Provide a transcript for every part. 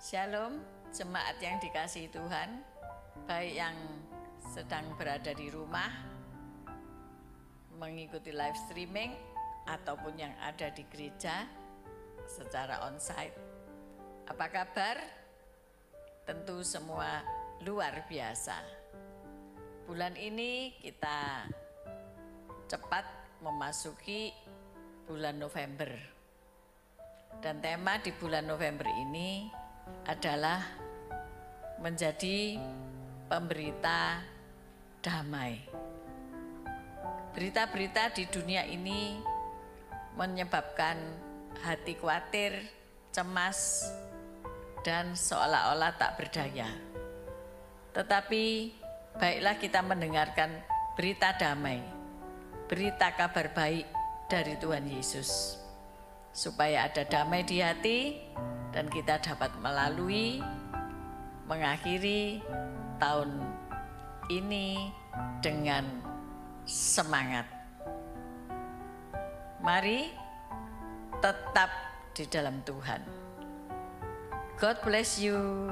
Shalom, jemaat yang dikasihi Tuhan, baik yang sedang berada di rumah, mengikuti live streaming, ataupun yang ada di gereja secara onsite. Apa kabar? Tentu semua luar biasa. Bulan ini kita cepat memasuki bulan November. Dan tema di bulan November ini adalah menjadi pemberita damai. Berita-berita di dunia ini menyebabkan hati khawatir, cemas, dan seolah-olah tak berdaya. Tetapi baiklah kita mendengarkan berita damai, berita kabar baik dari Tuhan Yesus, supaya ada damai di hati dan kita dapat mengakhiri tahun ini dengan semangat. Mari tetap di dalam Tuhan. God bless you.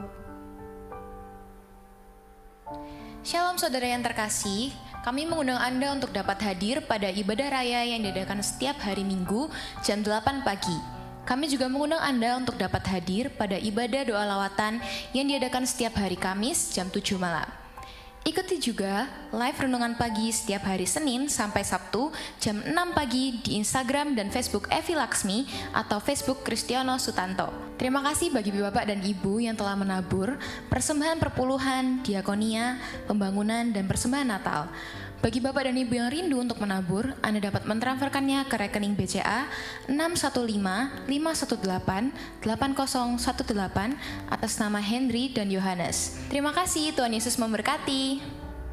Shalom saudara yang terkasih, kami mengundang Anda untuk dapat hadir pada ibadah raya yang diadakan setiap hari Minggu jam 8 pagi. Kami juga mengundang Anda untuk dapat hadir pada ibadah doa lawatan yang diadakan setiap hari Kamis jam 7 malam. Ikuti juga live renungan pagi setiap hari Senin sampai Sabtu jam 6 pagi di Instagram dan Facebook Evi Laksmi atau Facebook Kristiano Sutanto. Terima kasih bagi Bapak dan Ibu yang telah menabur persembahan perpuluhan, diakonia, pembangunan, dan persembahan Natal. Bagi Bapak dan Ibu yang rindu untuk menabur, Anda dapat mentransferkannya ke rekening BCA 615188018 atas nama Henry dan Yohanes. Terima kasih, Tuhan Yesus memberkati.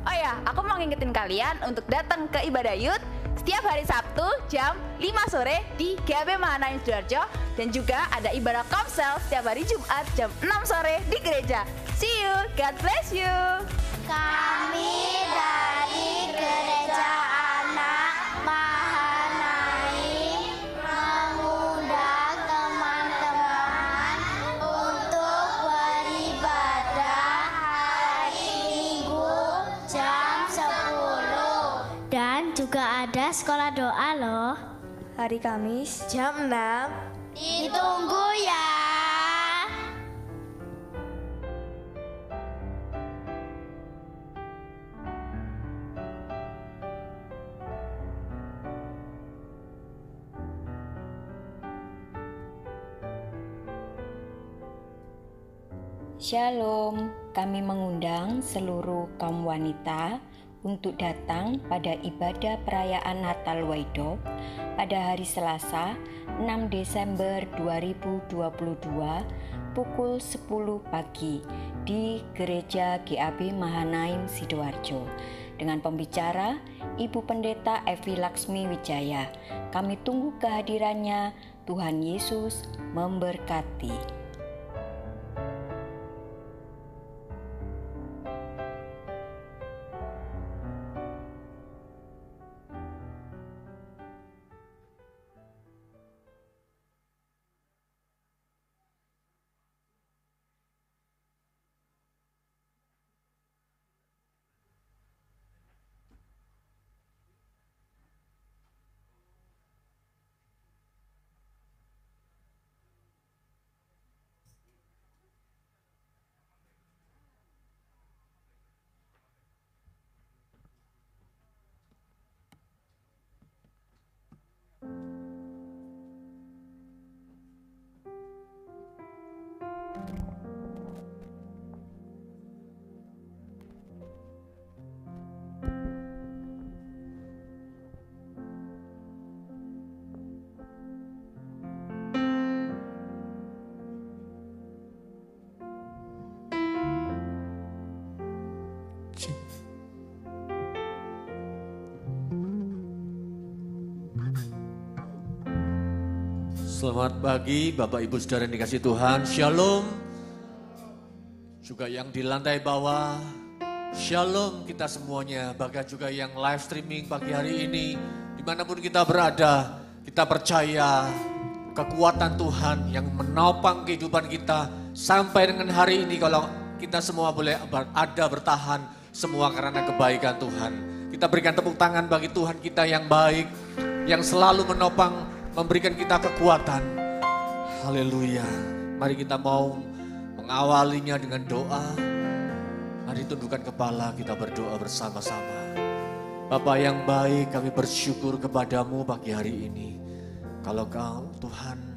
Oh ya, aku mau ngingetin kalian untuk datang ke ibadah youth setiap hari Sabtu jam 5 sore di GAB Mahanaim Sidoarjo, dan juga ada ibadah komsel setiap hari Jumat jam 6 sore di gereja. See you, God bless you. Kami dari Gereja Anak Mahanaim mengundang teman-teman untuk beribadah hari Minggu jam 10. Dan juga ada sekolah doa loh. Hari Kamis jam 6. Ditunggu ya. Shalom, kami mengundang seluruh kaum wanita untuk datang pada ibadah perayaan Natal Waido pada hari Selasa 6 Desember 2022 pukul 10 pagi di Gereja GAB Mahanaim Sidoarjo dengan pembicara Ibu Pendeta Evi Laksmi Wijaya. Kami tunggu kehadirannya. Tuhan Yesus memberkati. Selamat pagi Bapak Ibu Saudara yang dikasihi Tuhan, Shalom. Juga yang di lantai bawah, Shalom kita semuanya. Bahkan juga yang live streaming pagi hari ini, dimanapun kita berada, kita percaya kekuatan Tuhan yang menopang kehidupan kita Sampai dengan hari ini kalau kita semua boleh ada bertahan semua karena kebaikan Tuhan. Kita berikan tepuk tangan bagi Tuhan kita yang baik, yang selalu menopang, memberikan kita kekuatan. Haleluya. Mari kita mau mengawalinya dengan doa. Mari tundukkan kepala, kita berdoa bersama-sama. Bapa yang baik, kami bersyukur kepadamu pagi hari ini. Kalau Kau Tuhan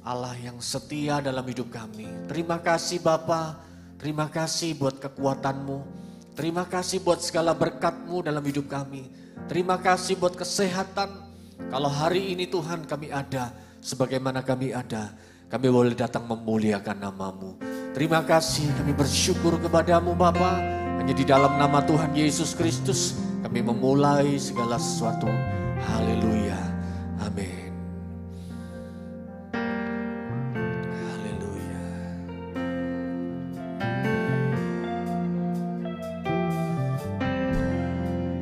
Allah yang setia dalam hidup kami. Terima kasih Bapa, terima kasih buat kekuatan-Mu. Terima kasih buat segala berkat-Mu dalam hidup kami. Terima kasih buat kesehatan. Kalau hari ini Tuhan kami ada, sebagaimana kami ada, kami boleh datang memuliakan nama-Mu. Terima kasih, kami bersyukur kepadamu Bapa. Hanya di dalam nama Tuhan Yesus Kristus kami memulai segala sesuatu. Haleluya. Amin. Haleluya.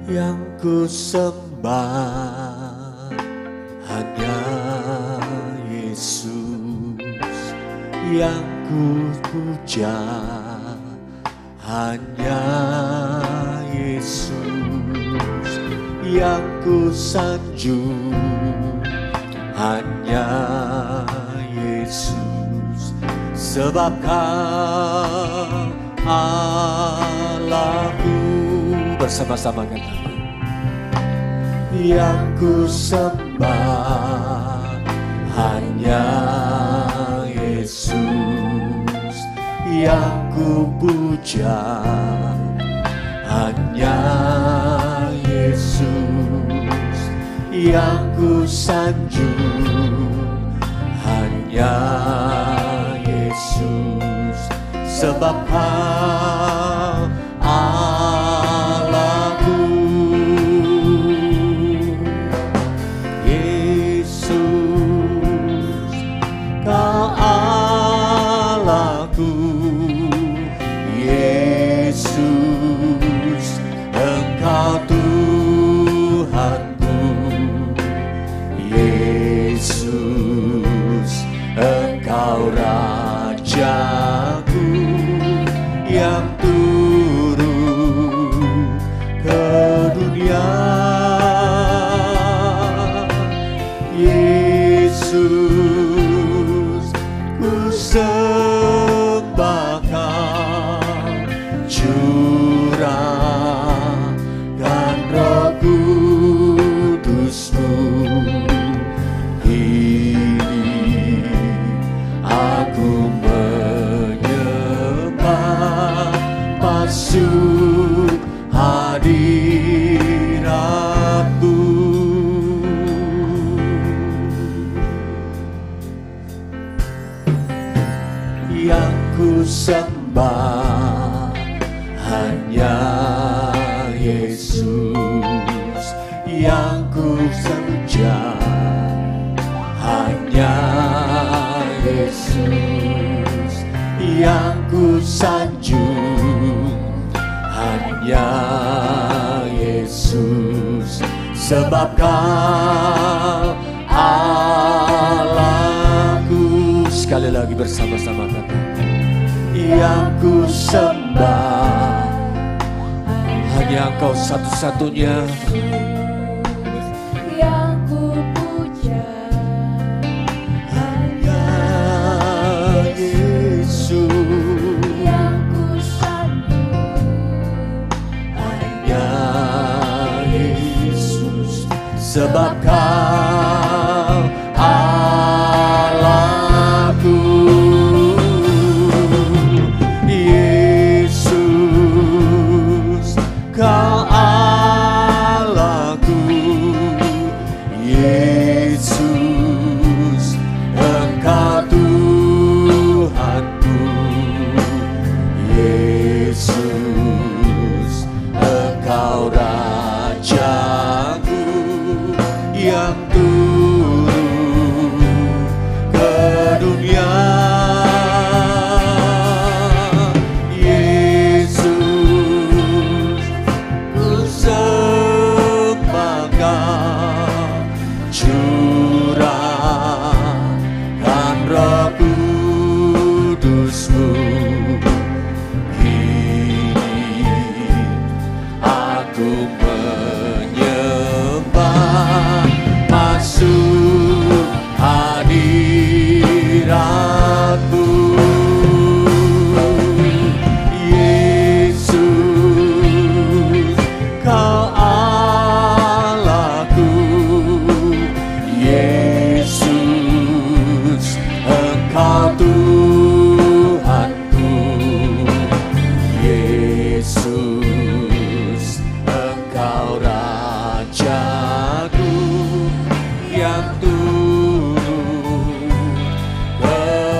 Yang ku sembah hanya Yesus, yang ku puja hanya Yesus, yang ku sanjung hanya Yesus, sebab Kau Allahku. Bersama-sama katakan, yang ku sembah hanya Yesus, yang ku puja hanya Yesus, yang ku sanjung hanya Yesus, sebab Kau Allahku. Yesus, Kau Allahku. Yesus, Engkau Tuhanku. Yesus, Engkau Rajaku yang turun ke dunia. Yesus, ku sembah Kau, curahkan Roh Kudus-Mu. Kini aku menyembah masuk hadirat-Mu. Yang ku sembah hanya Yesus, yang ku puja hanya Yesus, yang ku sanjung hanya Yesus, sebab Kau Allahku. Sekali lagi bersama-sama katakan, yang ku sembah hanya Engkau satu-satunya, yang ku puja hanya Yesus, yang ku sanjung hanya Yesus, sebab Kau Allahku. Yesus, Kau Allah.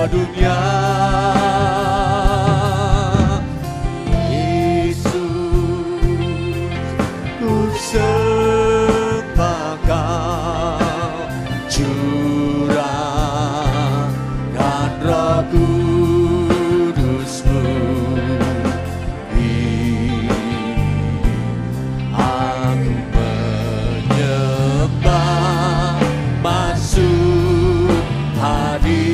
dunia. Yesus, ku sembah Kau, curahkan Roh Kudus-Mu. Aku menyembah, masuk hadirat-Mu.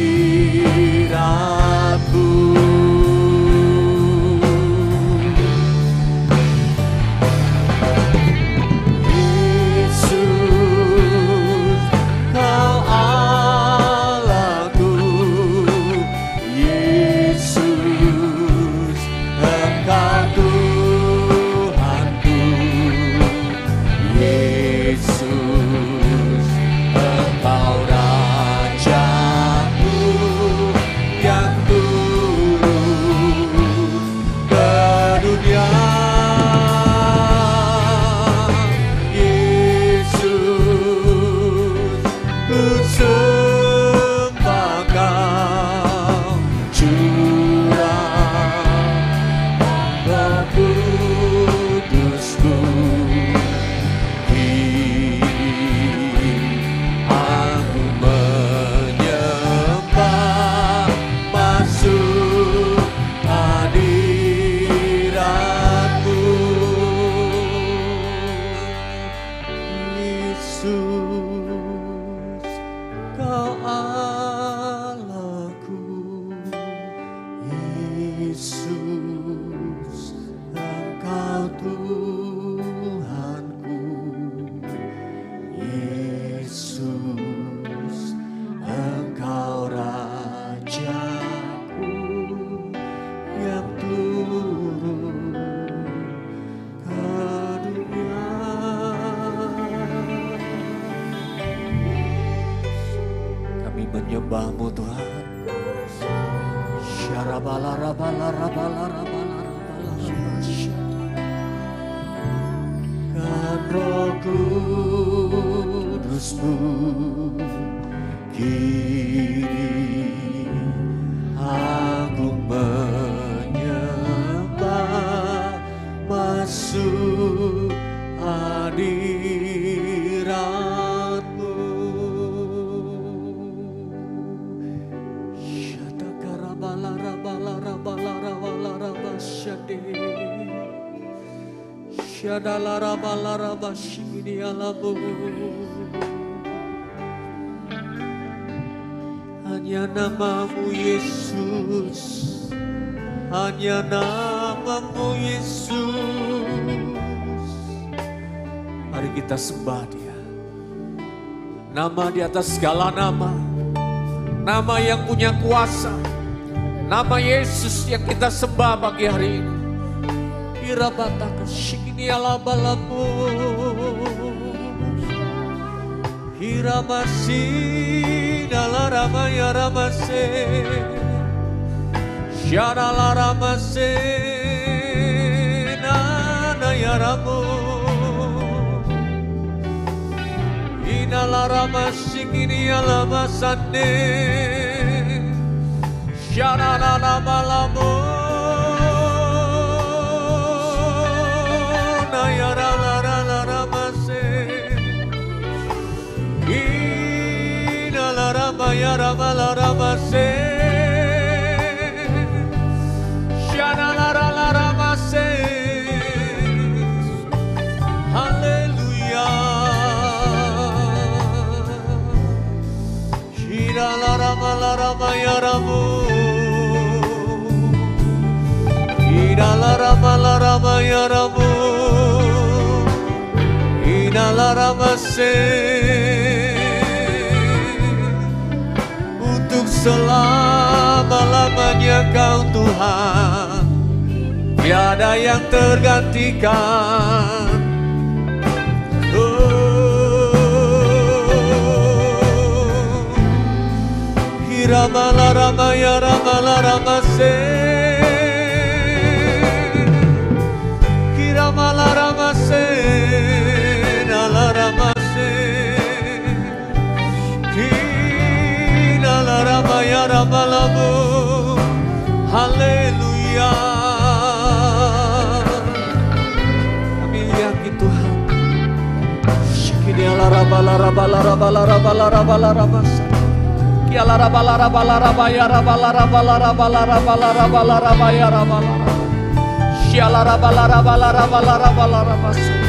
Yesus, Kau Allahku. Yesus, Engkau Tuhanku. Yesus, Engkau Rajaku yang turun ke dunia. Yesus, ku sembah Kau, curahkan Roh Kudus-Mu. Aku menyembah, masuk hadirat-Mu. Yesus, Kau Allahku. Yesus, Engkau Tuhanku. Yesus, Engkau Rajaku yang turun ke dunia. Kami menyembah-Mu Tuhan. Kan Roh Kudus-Mu, kini aku menyembah, masuk hadirat-Mu. Hanya nama-Mu Yesus, hanya nama-Mu Yesus. Mari kita sembah Dia. Nama di atas segala nama, nama yang punya kuasa, nama Yesus yang kita sembah pagi hari ini. Irabataka shikini alabalamu, Hiramasi dalaramaya ramase, Shadalaramase nanayaramu, Inalaramasikini alamasane, Shadalalabalamo. Yaramalarabase, Shanalaramase, Hallelujah, Shiralaramalamayaramu, Shiralaramalamayaramu, Inalaramase. Selama-lamanya Kau Tuhan, tiada yang tergantikan. Hiramalamaya ramalaramase, Hiramalamase, nalaramase, Hiralamaya Rabalabu. Haleluya. Kami yakin Tuhan. Shikini rabala rabala rabala rabala rabala rabasa. Kiala rabala rabala rabaya rabala rabala rabala rabala rabala rabaya rabala. Shiala rabala rabala rabala rabala rabasa.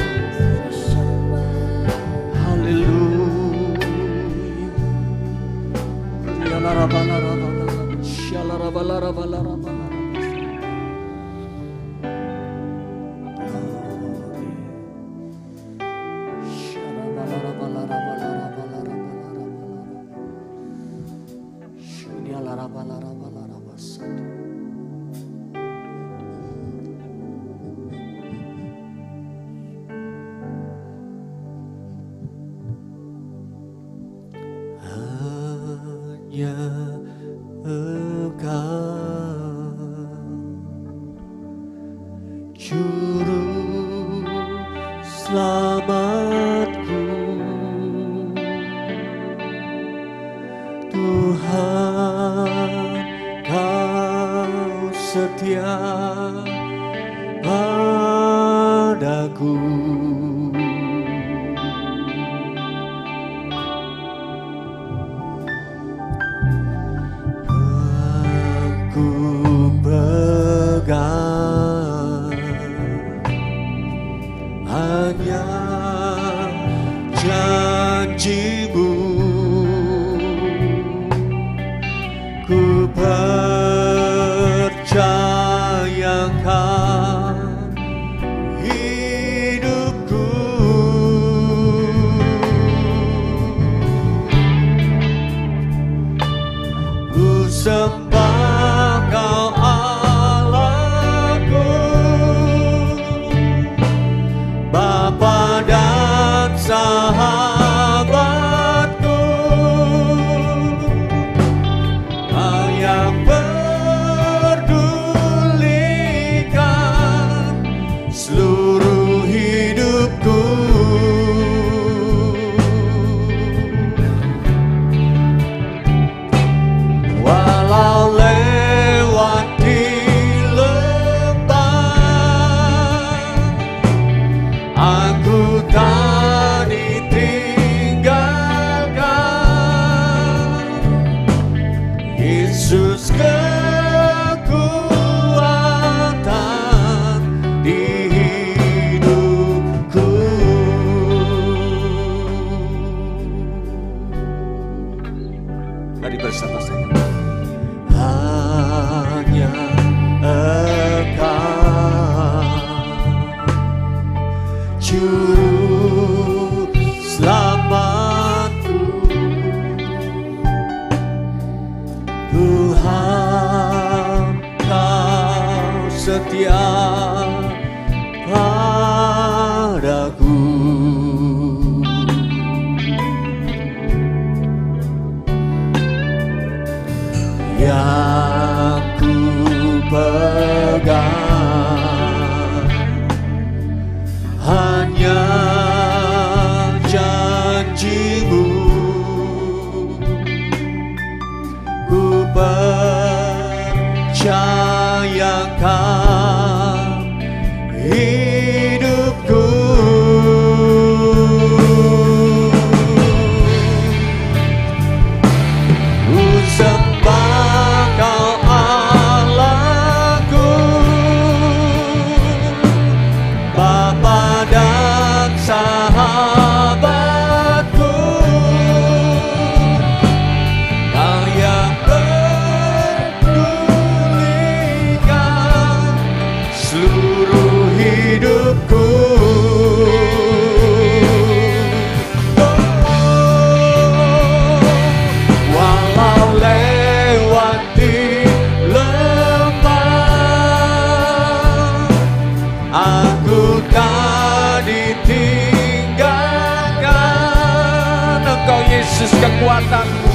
kekuatanmu.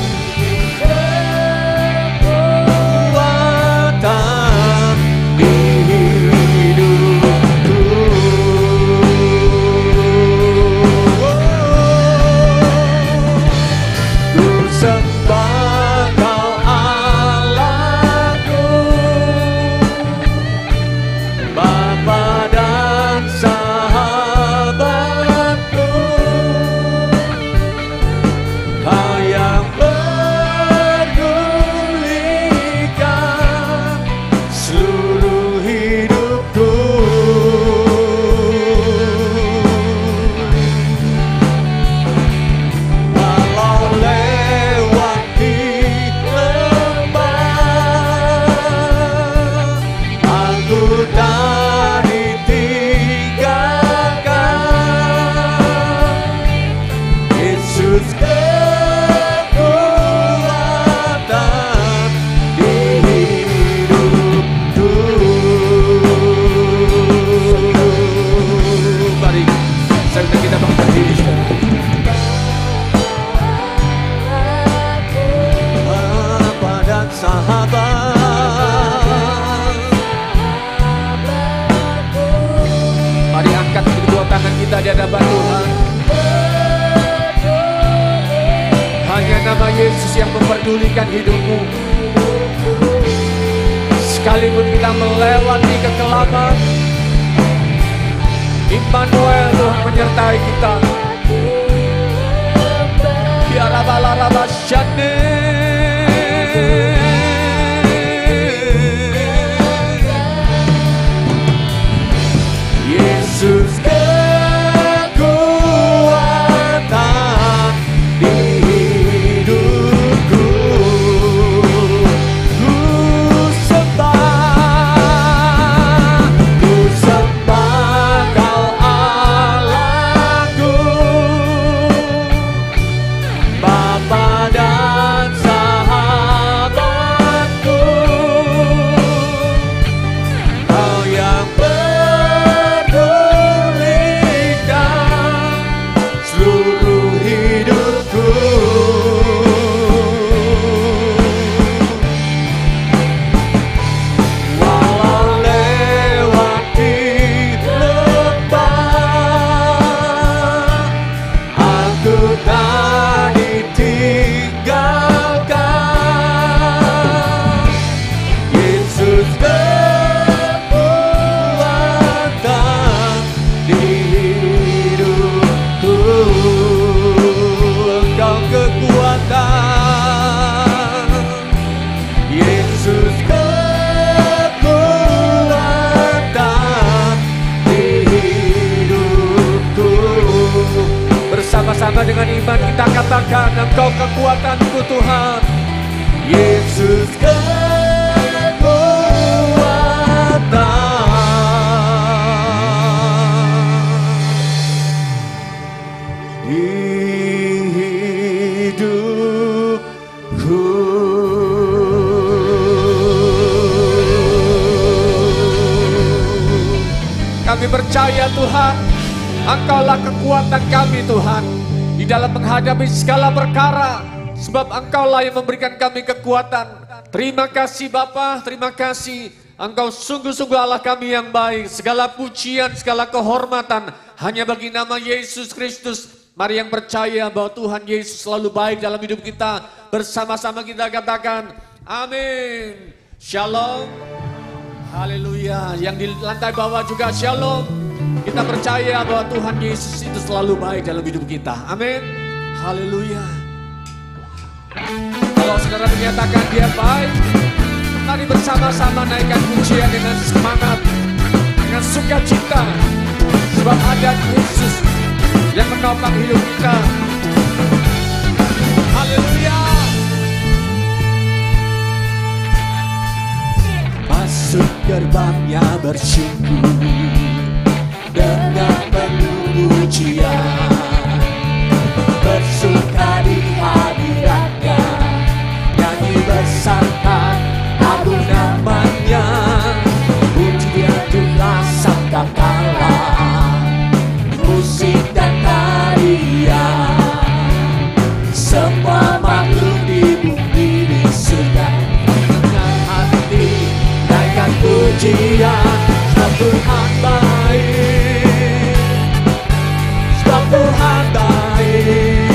Kekuatan di hidupku. Ku sembah Kau di hadapan Tuhan. Hanya nama Yesus yang memperdulikan hidupmu. Sekalipun kita melewati kekelaman, Immanuel, Tuhan menyertai kita. Biarabalaraba syane. Yesus kekuatan di hidupku. Ku sembah Kau Allahku, Bapa dan sahabatku. Kau yang pedulikan seluruh hidupku. Walau lewati lembah, aku tak ditinggalkan. Yesus kekuatan di hidupku. Engkau kekuatan, Yesus kekuatan di hidupku. Bersama-sama dengan iman kita katakan, Engkau kekuatanku Tuhan. Yesus kekuatan di hidupku. Kami percaya Tuhan, Engkaulah kekuatan kami Tuhan, di dalam menghadapi segala perkara, sebab Engkaulah yang memberikan kami kekuatan. Terima kasih Bapa, terima kasih. Engkau sungguh-sungguh Allah kami yang baik. Segala pujian, segala kehormatan hanya bagi nama Yesus Kristus. Mari yang percaya bahwa Tuhan Yesus selalu baik dalam hidup kita. Bersama-sama kita katakan amin. Shalom. Haleluya. Yang di lantai bawah juga shalom. Kita percaya bahwa Tuhan Yesus itu selalu baik dalam hidup kita. Amin. Haleluya. Kalau saudara menyatakan dia baik, mari bersama-sama naikkan pujian dengan semangat, dengan sukacita, sebab ada Yesus yang menopang hidup kita. Haleluya. Masuk gerbangnya bersyukur dengan penuh pujian, bersuka di hadiratnya, nyanyi bersama agung namanya. Pujian itulah sangkakala, musik dan tarian, semua makhluk di bumi di surga dengan hati naikkan pujian. Sebab Tuhan baik, sebab Tuhan baik,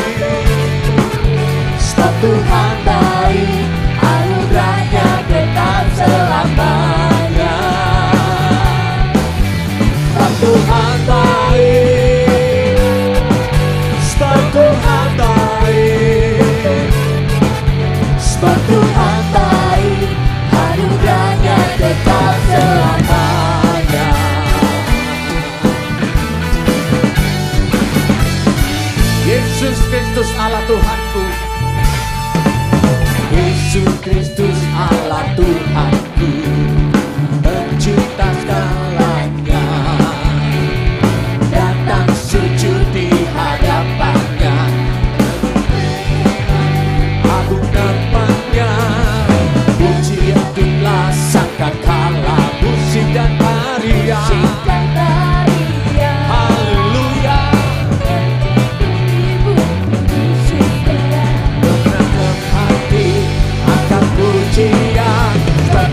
sebab Tuhan baik, anugerahnya tetap selamanya. Sebab Tuhan baik, sebab Tuhan baik, sebab Tuhan baik, anugerahnya tetap selamanya. Yesus Kristus Allah Tuhanku, Yesus Kristus Allah Tuhanku, pencipta segalanya, datang sujud di hadapannya, agung namanya. Pujian itulah sangkakala, musik dan tarian. Haleluya. Dengan hati akan pujian, sebab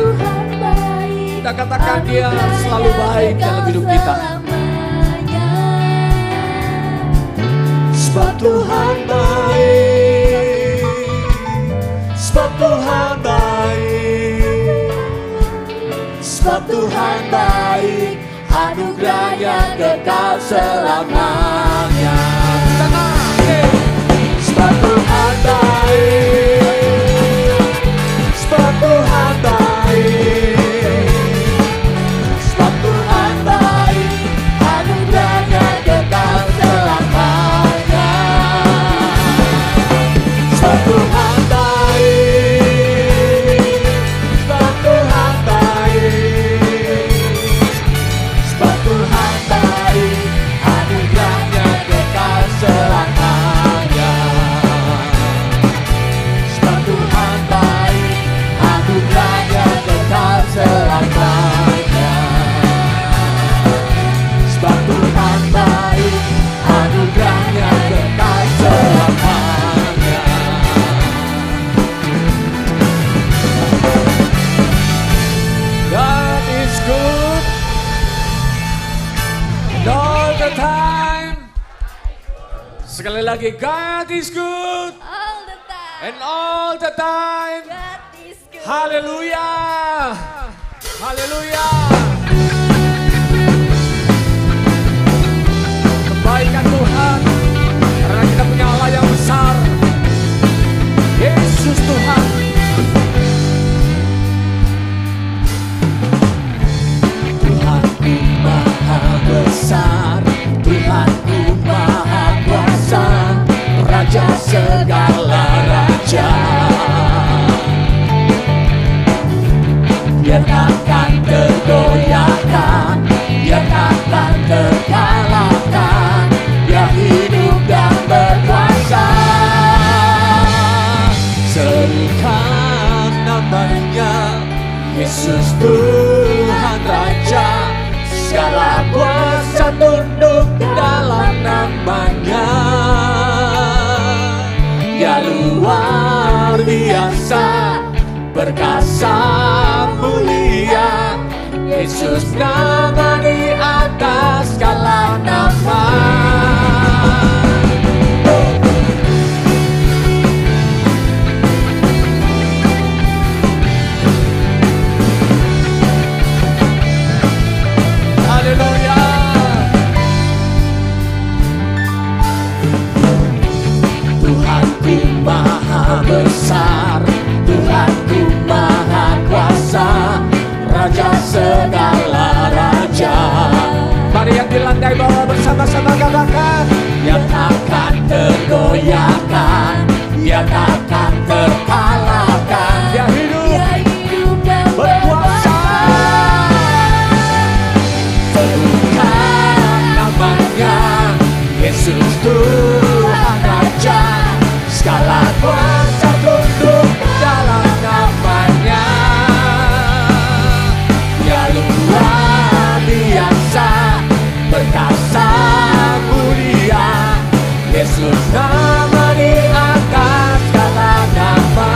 Tuhan baik. Kita katakan Dia selalu baik dalam hidup kita. Sebab Tuhan baik, sebab Tuhan baik, sebab Tuhan baik, anugerahnya kekal selamanya. Sebab Tuhan baik, sebab Tuhan baik, sebab Tuhan baik, anugerahnya kekal selamanya. Sebab Tuhan baik, sebab Tuhan baik, sebab Tuhan baik, anugerahnya kekal selamanya. Sebab Tuhan baik, anugerahnya kekal selamanya. Sebab Tuhan baik, anugerahnya kekal selamanya. God is good and all the time. Sekali lagi, God is good All the time. and all the time. God is good. Haleluya. Haleluya. Kebaikan Tuhan, karena kita punya Allah yang besar. Yesus Tuhan. Tuhanku maha besar, Tuhanku maha kuasa, Raja segala raja. Dia takkan tergoyahkan, Dia takkan terkalahkan, Dia hidup dan berkuasa. Serukan namanya, Yesus Tuhan Raja, segala kuasa tunduk dalam namanya. Dia luar biasa, perkasa mulia, Yesus nama di atas segala nama. Haleluya. Tuhanku maha besar, Tuhanku maha kuasa, Raja segala raja. Mari yang dilandai bawah bersama-sama katakan, Dia takkan tergoyahkan, Dia takkan terkalahkan, Dia hidup dan berkuasa. Serukan namanya, Yesus Tuhan Raja, segala kuasa tunduk dalam namanya. Dia luar biasa, perkasa mulia, Yesus nama di atas segala nama.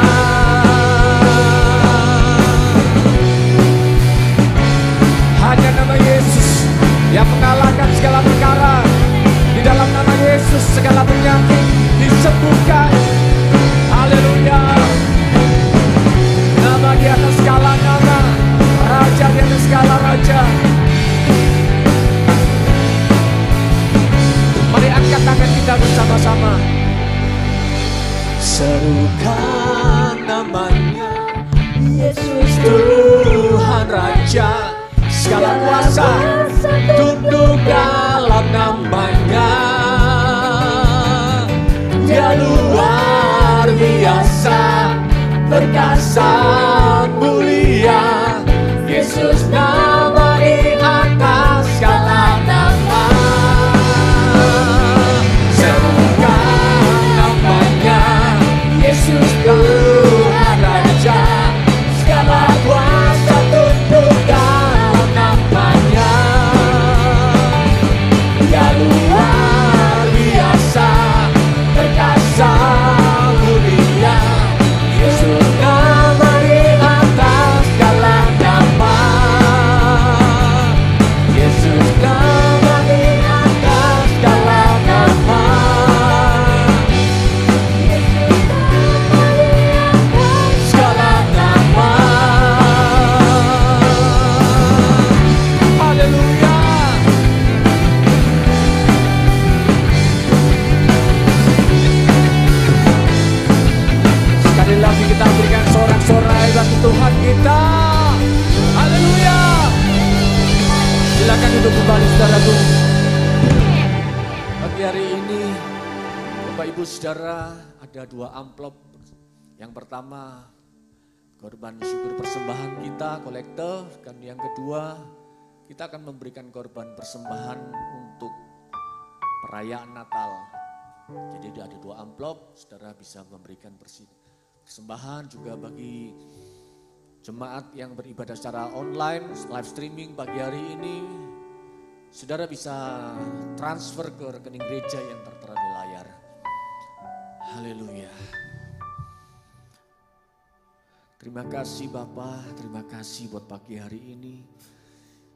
Hanya nama Yesus yang mengalahkan segala perkara. Di dalam nama Yesus segala penyakit disembuhkan. Haleluya. Nama di atas segala nama, Raja di atas segala raja. Mari angkat tangan kita bersama-sama. Serukan namanya, Yesus Tuhan Raja, segala kuasa tunduk dalam namanya. Dia luar biasa, perkasa mulia, Yesus nama di atas segala nama. Serukan namanya, Yesus Tuhan Raja, segala kuasa tunduk dalam namanya. Dia luar biasa, perkasa mulia, Yesus nama di atas segala kembali saudaraku. Pagi hari ini Bapak Ibu Saudara ada 2 amplop. Yang pertama korban syukur persembahan kita, kolektor. Dan yang kedua kita akan memberikan korban persembahan untuk perayaan Natal. Jadi ada 2 amplop, saudara bisa memberikan persembahan juga bagi jemaat yang beribadah secara online, live streaming pagi hari ini. Saudara bisa transfer ke rekening gereja yang tertera di layar. Haleluya. Terima kasih Bapak, terima kasih buat pagi hari ini.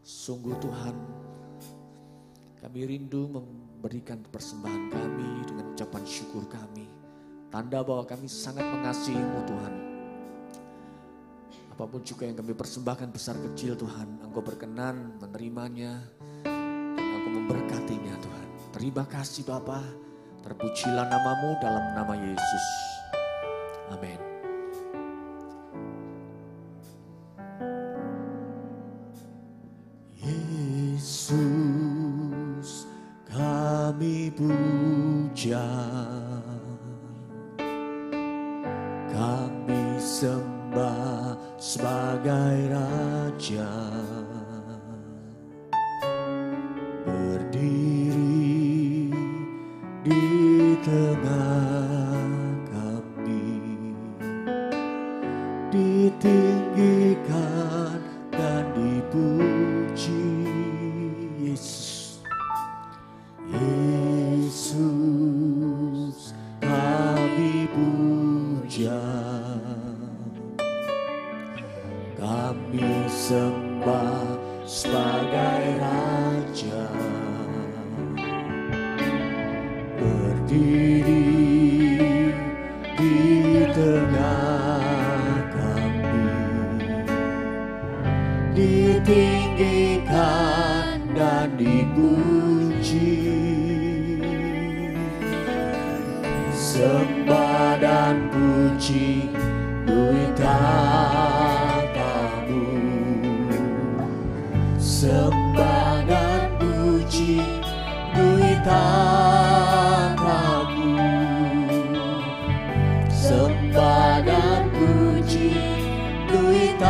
Sungguh Tuhan, kami rindu memberikan persembahan kami dengan ucapan syukur kami. Tanda bahwa kami sangat mengasihi-Mu Tuhan. Apapun juga yang kami persembahkan besar kecil Tuhan, Engkau berkenan menerimanya, dan Engkau memberkatinya Tuhan. Terima kasih Bapa, terpujilah nama-Mu dalam nama Yesus. Amin. Yesus kami puja, kami sembah sebagai Raja, berdiri di tengah kami, ditinggikan dan dipuji. Yesus, Yesus kami puja, kami sembah sebagai Raja, berdiri di tengah kami, ditinggikan dan dipuji. Sembah dan puji duitamu, sembah dan puji duitamu, sembah dan puji duitamu.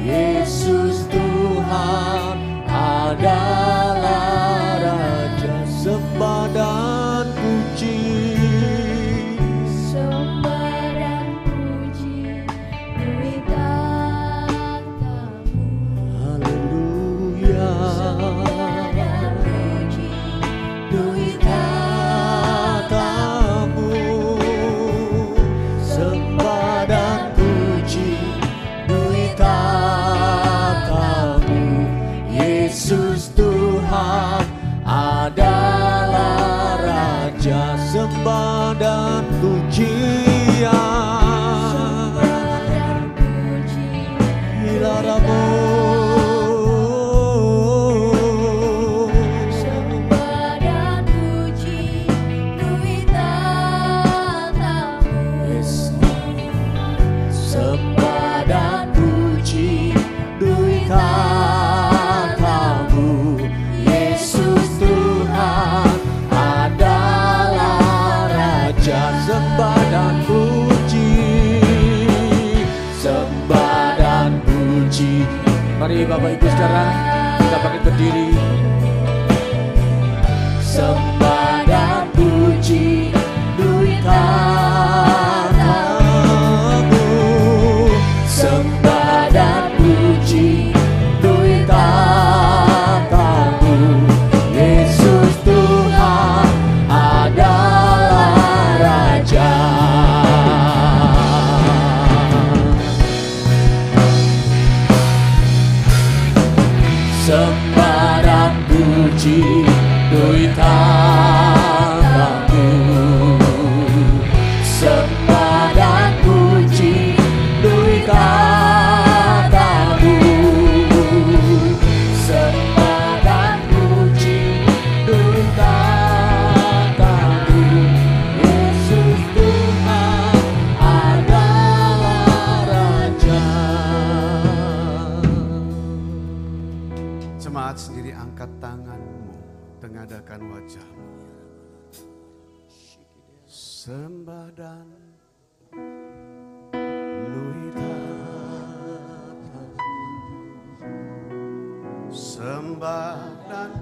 Yesus Tuhan adalah Raja, sembah dan puji. Yesus Tuhan adalah Raja, sembah dan pujian. Sembah dan puji duitamu, Sembah dan puji duitamu. Yesus Tuhan adalah Raja, sembah dan puji, sembah dan puji. Mari Bapak Ibu Saudara, kita bangkit berdiri. Sembah dan puji duitamu, sembah dan puji duitamu. Yesus Tuhan adalah Raja. Sembah dan puji duitamu, sembah dan puji duitamu, sembah dan puji duitamu. Yesus Tuhan adalah Raja. jemaat sendiri angkat tanganmu, tengadahkan wajahmu. Sembah dan luita, sembah dan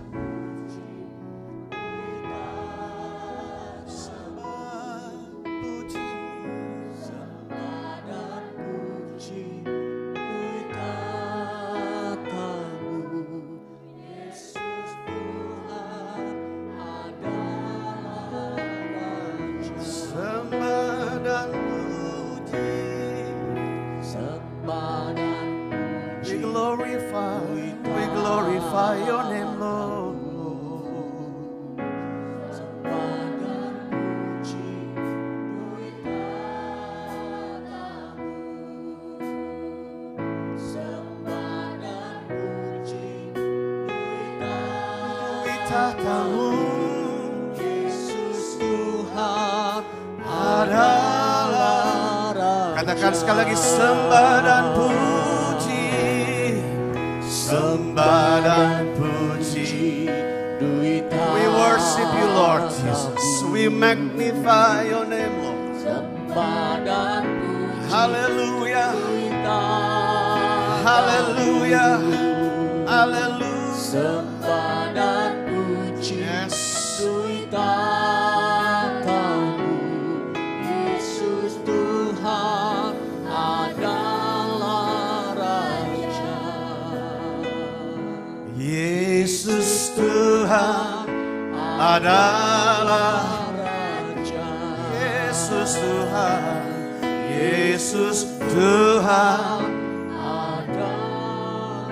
we glorify your name, Lord. Tahu Yesus Tuhan adalah Raja. Katakan sekali lagi, sembah dan puji, sembah dan puji. We worship you, Lord Jesus. We magnify your name, Lord. Sembah dan puji. Hallelujah. Hallelujah. Hallelujah. Sembah dan puji. Yes. Yesus Tuhan adalah Raja. Yesus Tuhan adalah Raja. Yesus Tuhan, Yesus Tuhan adalah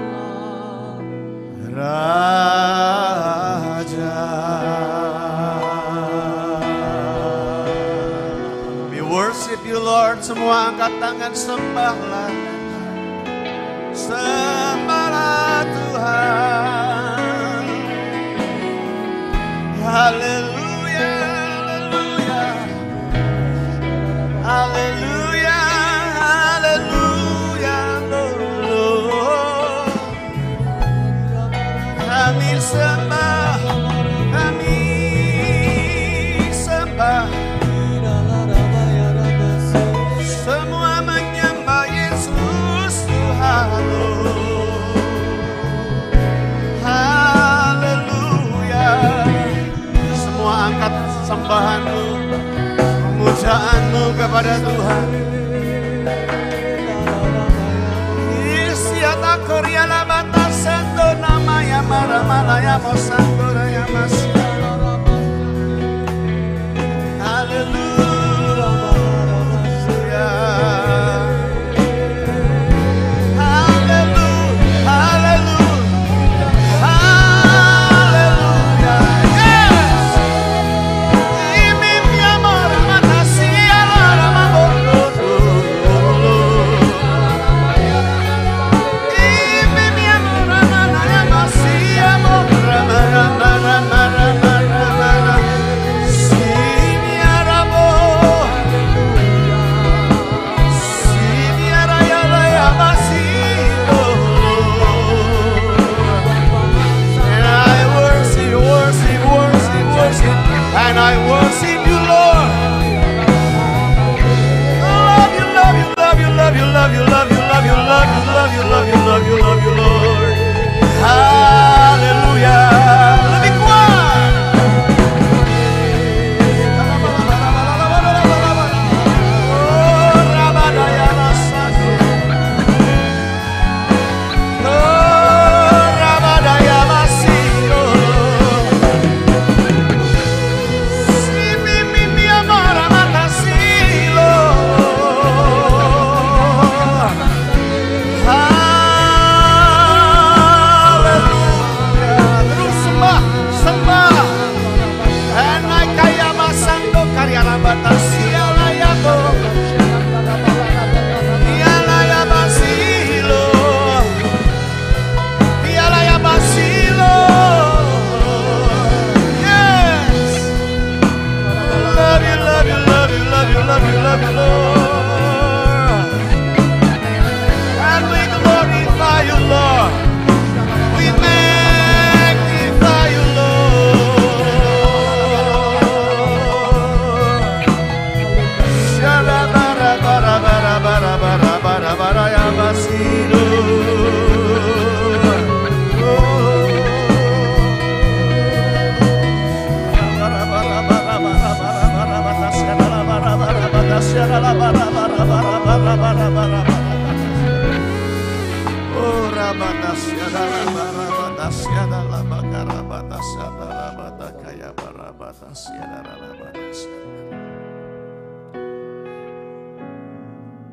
Raja. We worship you, Lord. Semua angkat tangan, sembahlah. Sembahlah Tuhan. Haleluya, haleluya. Haleluya, haleluya, Lord. Kami sembah, kami sembah. Semua menyembah Yesus Tuhan. Haleluya. Semua angkat sembahanmu, pemujaanmu kepada Tuhan. Isiata Korea Labata Santo Namaya Maramalaya Mosangora Yamasya. Haleluya. Mara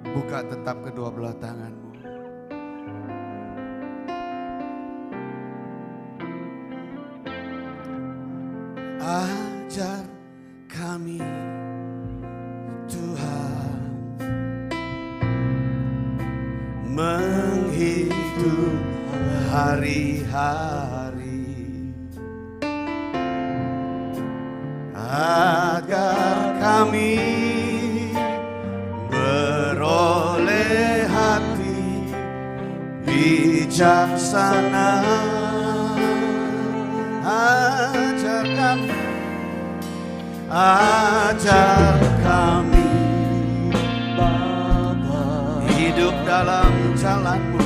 Buka tetap kedua belah tanganmu. Ajar kami Tuhan menghidup hari-hari, agar kami beroleh hati bijaksana. Ajar kami Bapa, hidup dalam jalan-Mu,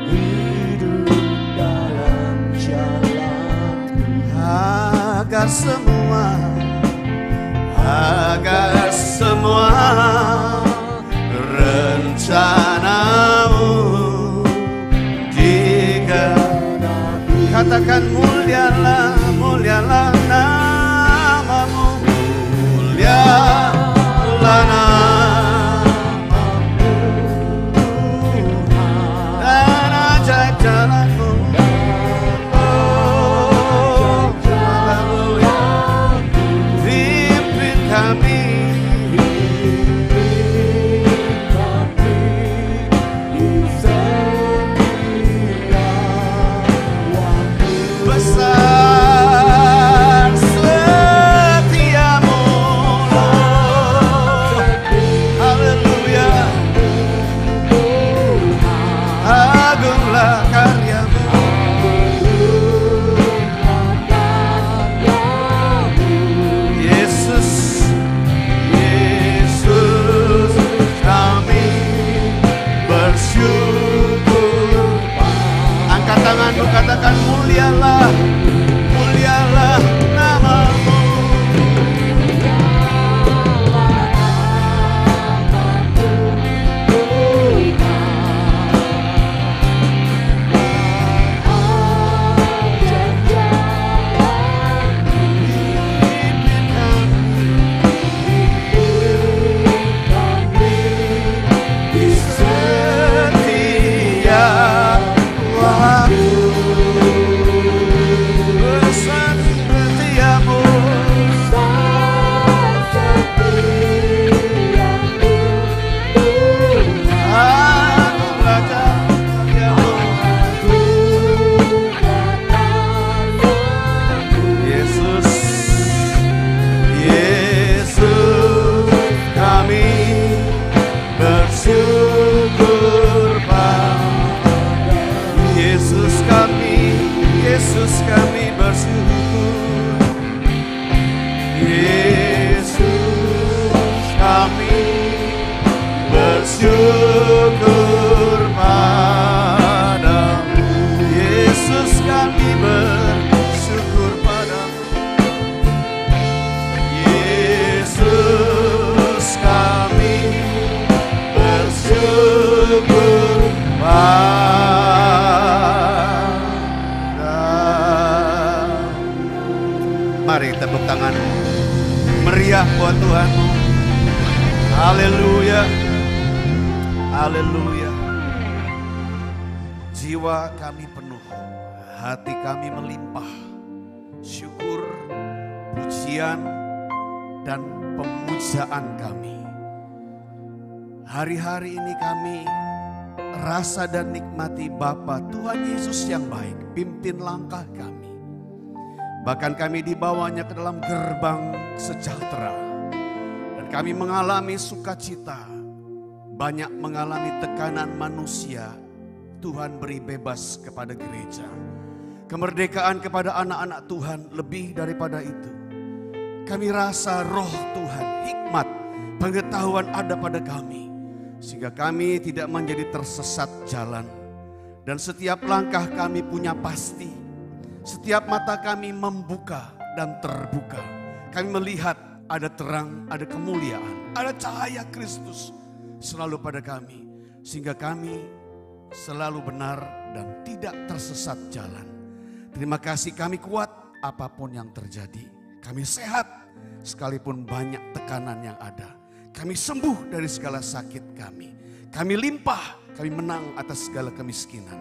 hidup dalam jalan-Mu, agar semua rencana-Mu digenapi. Katakan mulialah, mulialah nama-Mu, mulialah nama-Mu, dan ajaib jalan-Mu. Oh, haleluya. Pimpin kami besar setiamu, haleluya. Agunglah karya-Mu, Yesus, Yesus, kami bersyukur. Angkat tanganmu, katakan mulialah, mulialah nama-Mu. Setiap waktu setiamu, aku belajar karya-Mu. Yesus, Yesus, kami bersyukur pada Yesus kami, Yesus kami bersyukur. Yesus kami bersyukur padamu. Yesus kami bersyukur padamu. Yesus kami bersyukur padamu. Mari tepuk tangan meriah buat Tuhanmu. Haleluya, haleluya. Jiwa kami penuh, hati kami melimpah syukur, pujian, dan pemujaan kami. Hari-hari ini kami rasa dan nikmati Bapa Tuhan Yesus yang baik, pimpin langkah kami. Bahkan kami dibawanya ke dalam gerbang sejahtera. Dan kami mengalami sukacita, banyak mengalami tekanan manusia. Tuhan beri bebas kepada gereja. Kemerdekaan kepada anak-anak Tuhan, lebih daripada itu. Kami rasa roh Tuhan, hikmat, pengetahuan ada pada kami. Sehingga kami tidak menjadi tersesat jalan. Dan setiap langkah kami punya pasti. Setiap mata kami membuka dan terbuka. Kami melihat ada terang, ada kemuliaan, ada cahaya Kristus selalu pada kami. Sehingga kami selalu benar dan tidak tersesat jalan. Terima kasih kami kuat apapun yang terjadi. Kami sehat sekalipun banyak tekanan yang ada. Kami sembuh dari segala sakit kami. Kami limpah, kami menang atas segala kemiskinan.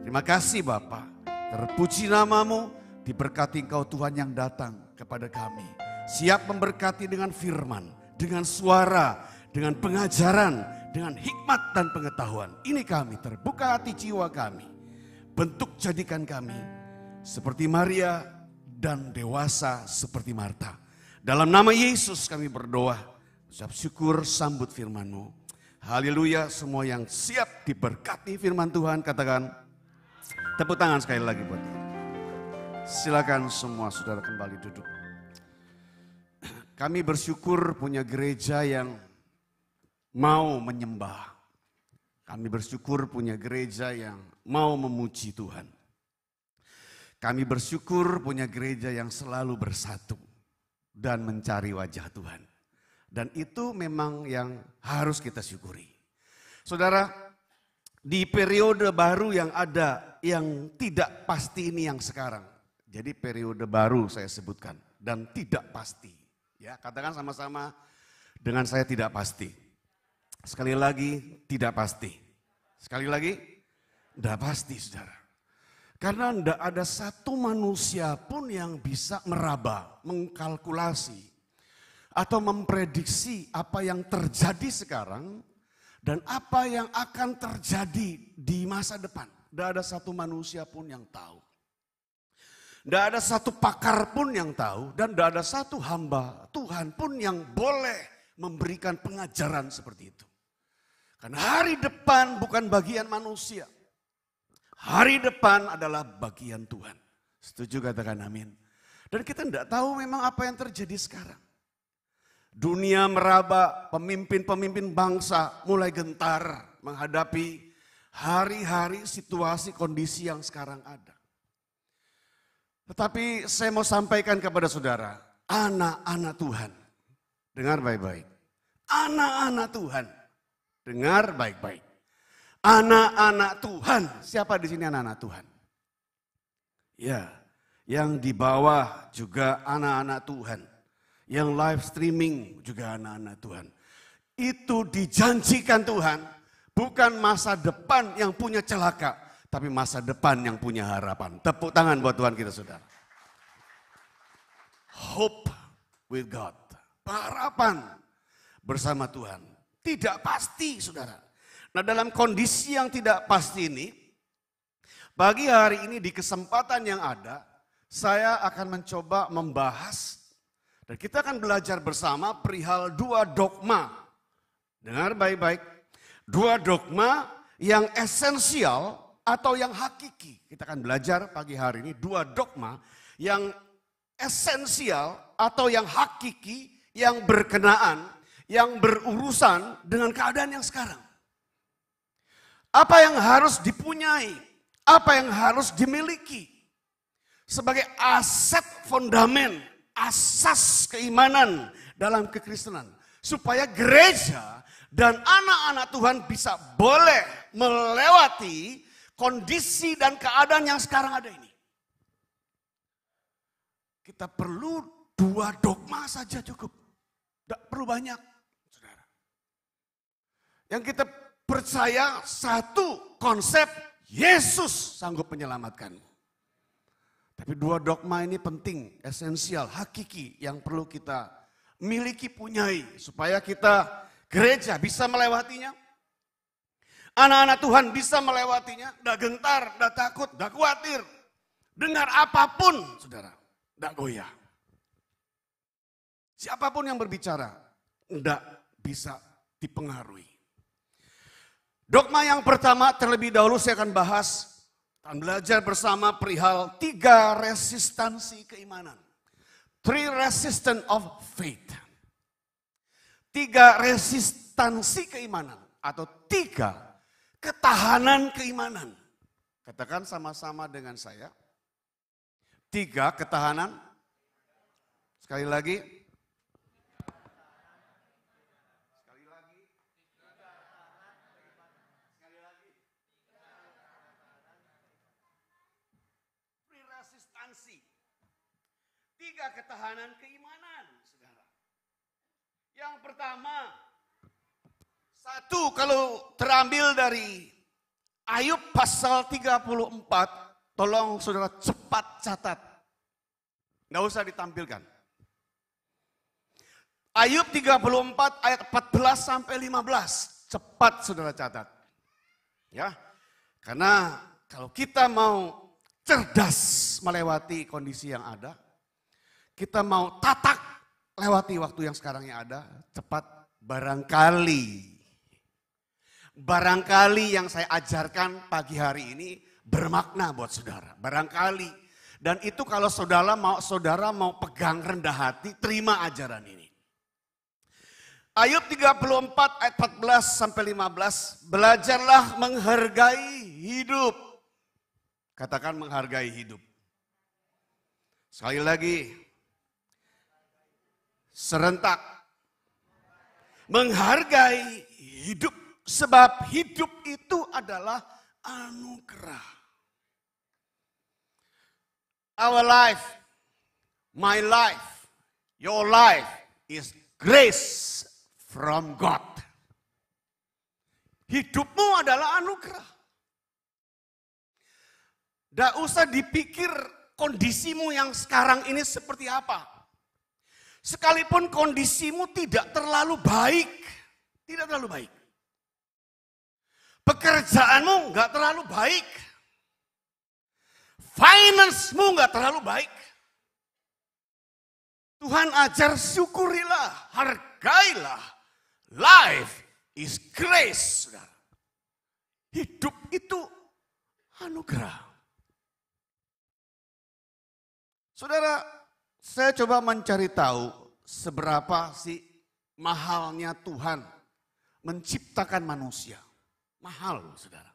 Terima kasih Bapa, terpuji namamu, diberkati Engkau Tuhan yang datang kepada kami. Siap memberkati dengan firman, dengan suara, dengan pengajaran, dengan hikmat dan pengetahuan. Ini kami, terbuka hati jiwa kami. Bentuk jadikan kami seperti Maria dan dewasa seperti Marta. Dalam nama Yesus kami berdoa. Ucap syukur, sambut firman-Mu. Haleluya, semua yang siap diberkati firman Tuhan katakan tepuk tangan sekali lagi buat Tuhan. Silakan semua saudara kembali duduk. Kami bersyukur punya gereja yang mau menyembah. Kami bersyukur punya gereja yang mau memuji Tuhan. Kami bersyukur punya gereja yang selalu bersatu dan mencari wajah Tuhan. Dan itu memang yang harus kita syukuri. Saudara, di periode baru yang ada yang tidak pasti ini yang sekarang. Jadi periode baru saya sebutkan dan tidak pasti. Ya, katakan sama-sama dengan saya tidak pasti. Sekali lagi tidak pasti. Sekali lagi tidak pasti saudara. Karena tidak ada satu manusia pun yang bisa meraba, mengkalkulasi atau memprediksi apa yang terjadi sekarang dan apa yang akan terjadi di masa depan. Tidak ada satu manusia pun yang tahu. Tidak ada satu pakar pun yang tahu dan tidak ada satu hamba Tuhan pun yang boleh memberikan pengajaran seperti itu. Karena hari depan bukan bagian manusia. Hari depan adalah bagian Tuhan. Setuju katakan amin. Dan kita tidak tahu memang apa yang terjadi sekarang. Dunia meraba, pemimpin-pemimpin bangsa mulai gentar menghadapi hari-hari situasi kondisi yang sekarang ada. Tetapi saya mau sampaikan kepada saudara, anak-anak Tuhan, dengar baik-baik. Anak-anak Tuhan, dengar baik-baik. Anak-anak Tuhan, siapa di sini anak-anak Tuhan? Ya, yang di bawah juga anak-anak Tuhan. Yang live streaming juga anak-anak Tuhan. Itu dijanjikan Tuhan, bukan masa depan yang punya celaka. Tapi masa depan yang punya harapan. Tepuk tangan buat Tuhan kita saudara. Hope with God. Harapan bersama Tuhan. Tidak pasti saudara. Nah dalam kondisi yang tidak pasti ini. Pagi hari ini di kesempatan yang ada. Saya akan mencoba membahas. Dan kita akan belajar bersama perihal dua dogma. Dengar baik-baik. Dua dogma yang esensial atau yang hakiki. Kita akan belajar pagi hari ini dua dogma yang esensial atau yang hakiki, yang berkenaan, yang berurusan dengan keadaan yang sekarang. Apa yang harus dipunyai, apa yang harus dimiliki sebagai aset fondamen, asas keimanan dalam kekristenan. Supaya gereja dan anak-anak Tuhan bisa boleh melewati kondisi dan keadaan yang sekarang ada ini. Kita perlu dua dogma saja cukup. Tidak perlu banyak, saudara. Yang kita percaya satu konsep, Yesus sanggup menyelamatkanmu. Tapi dua dogma ini penting, esensial, hakiki yang perlu kita miliki, punyai. Supaya kita gereja bisa melewatinya. Anak-anak Tuhan bisa melewatinya, tidak gentar, tidak takut, tidak khawatir. Dengar apapun, saudara, tidak goyah. Siapapun yang berbicara, tidak bisa dipengaruhi. Dogma yang pertama terlebih dahulu saya akan bahas, akan belajar bersama perihal 3 resistansi keimanan. 3 resistance of faith. 3 resistansi keimanan atau 3 ketahanan keimanan. Katakan sama-sama dengan saya. 3 ketahanan. Sekali lagi. Sekali lagi. Sekali lagi. resistansi. 3 ketahanan keimanan, saudara. Yang pertama, 1 kalau terambil dari Ayub pasal 34, tolong saudara cepat catat. Nggak usah ditampilkan. Ayub 34 ayat 14 sampai 15. Cepat saudara catat. Ya. Karena kalau kita mau cerdas melewati kondisi yang ada, kita mau tatak lewati waktu yang sekarang yang ada, cepat barangkali yang saya ajarkan pagi hari ini bermakna buat saudara. Barangkali. Dan itu kalau saudara mau pegang rendah hati, terima ajaran ini. Ayub 34 ayat 14 sampai 15, belajarlah menghargai hidup. Katakan menghargai hidup. Sekali lagi, serentak. Menghargai hidup, sebab hidup itu adalah anugerah. Our life, my life, your life is grace from God. Hidupmu adalah anugerah. Tidak usah dipikir kondisimu yang sekarang ini seperti apa. Sekalipun kondisimu tidak terlalu baik. Tidak terlalu baik. Pekerjaanmu nggak terlalu baik. Finance-mu nggak terlalu baik. Tuhan ajar syukurilah, hargailah. Life is grace, saudara. Hidup itu anugerah. Saudara, saya coba mencari tahu seberapa sih mahalnya Tuhan menciptakan manusia. Mahal, saudara.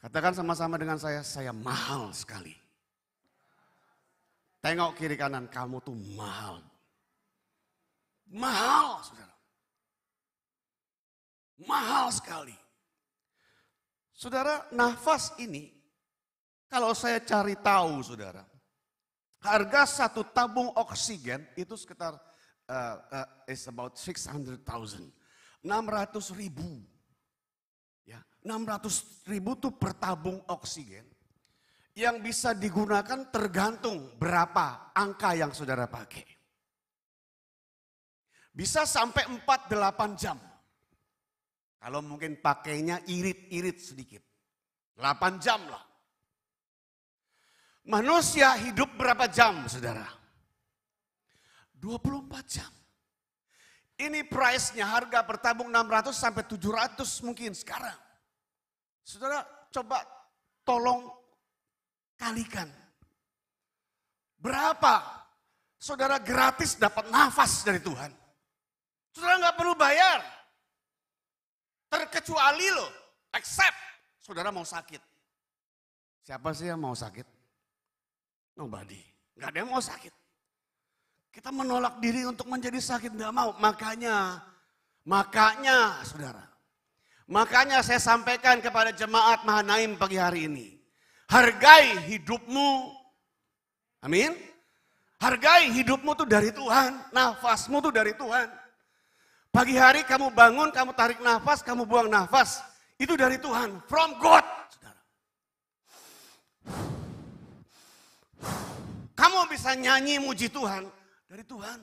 Katakan sama-sama dengan saya mahal sekali. Tengok kiri kanan, kamu tuh mahal. Mahal, saudara. Mahal sekali. Saudara, nafas ini, kalau saya cari tahu, saudara, harga 1 tabung oksigen itu sekitar is about 600,000. 600.000. Ya, 600.000 itu per tabung oksigen yang bisa digunakan tergantung berapa angka yang saudara pakai. Bisa sampai 4-8 jam. Kalau mungkin pakainya irit-irit sedikit. 8 jam lah. Manusia hidup berapa jam, saudara? 24 jam. Ini price-nya harga per tabung 600 sampai 700 mungkin sekarang. Saudara coba tolong kalikan. Berapa saudara gratis dapat nafas dari Tuhan? Saudara nggak perlu bayar. Terkecuali loh, except saudara mau sakit. Siapa sih yang mau sakit? Nobody. Nggak ada yang mau sakit. Kita menolak diri untuk menjadi sakit, nggak mau. Makanya saudara. Makanya saya sampaikan kepada jemaat Mahanaim pagi hari ini. Hargai hidupmu. Amin. Hargai hidupmu tuh dari Tuhan. Nafasmu tuh dari Tuhan. Pagi hari kamu bangun, kamu tarik nafas, kamu buang nafas. Itu dari Tuhan. From God. Saudara. Kamu bisa nyanyi muji Tuhan. Dari Tuhan.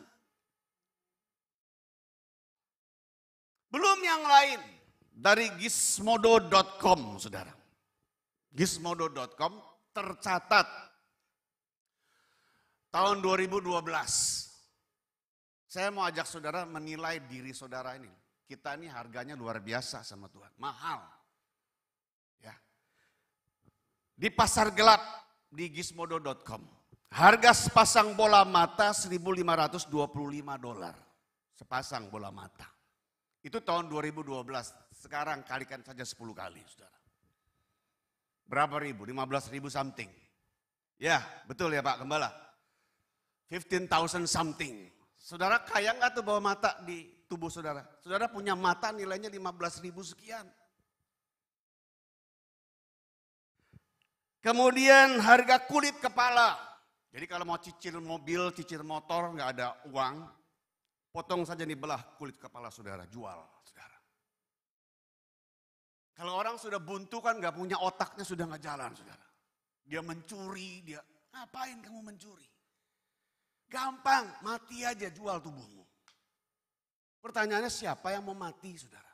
Belum yang lain. Dari gizmodo.com, saudara. Gizmodo.com tercatat tahun 2012. Saya mau ajak saudara menilai diri saudara ini. Kita ini harganya luar biasa sama Tuhan. Mahal. Ya. Di pasar gelap di gizmodo.com. Harga sepasang bola mata $1.525. Sepasang bola mata. Itu tahun 2012. Sekarang kalikan saja 10 kali, saudara. Berapa ribu? 15.000 something. Ya, betul ya Pak Gembala. 15,000 something. Saudara kaya nggak tuh bawa mata di tubuh saudara? Saudara punya mata nilainya 15.000 sekian. Kemudian harga kulit kepala. Jadi kalau mau cicil mobil, cicil motor, nggak ada uang, potong saja nih belah kulit kepala saudara, jual saudara. Kalau orang sudah buntu kan nggak punya otaknya, sudah nggak jalan saudara. Dia mencuri, dia ngapain kamu mencuri? Gampang, mati aja, jual tubuhmu. Pertanyaannya siapa yang mau mati saudara?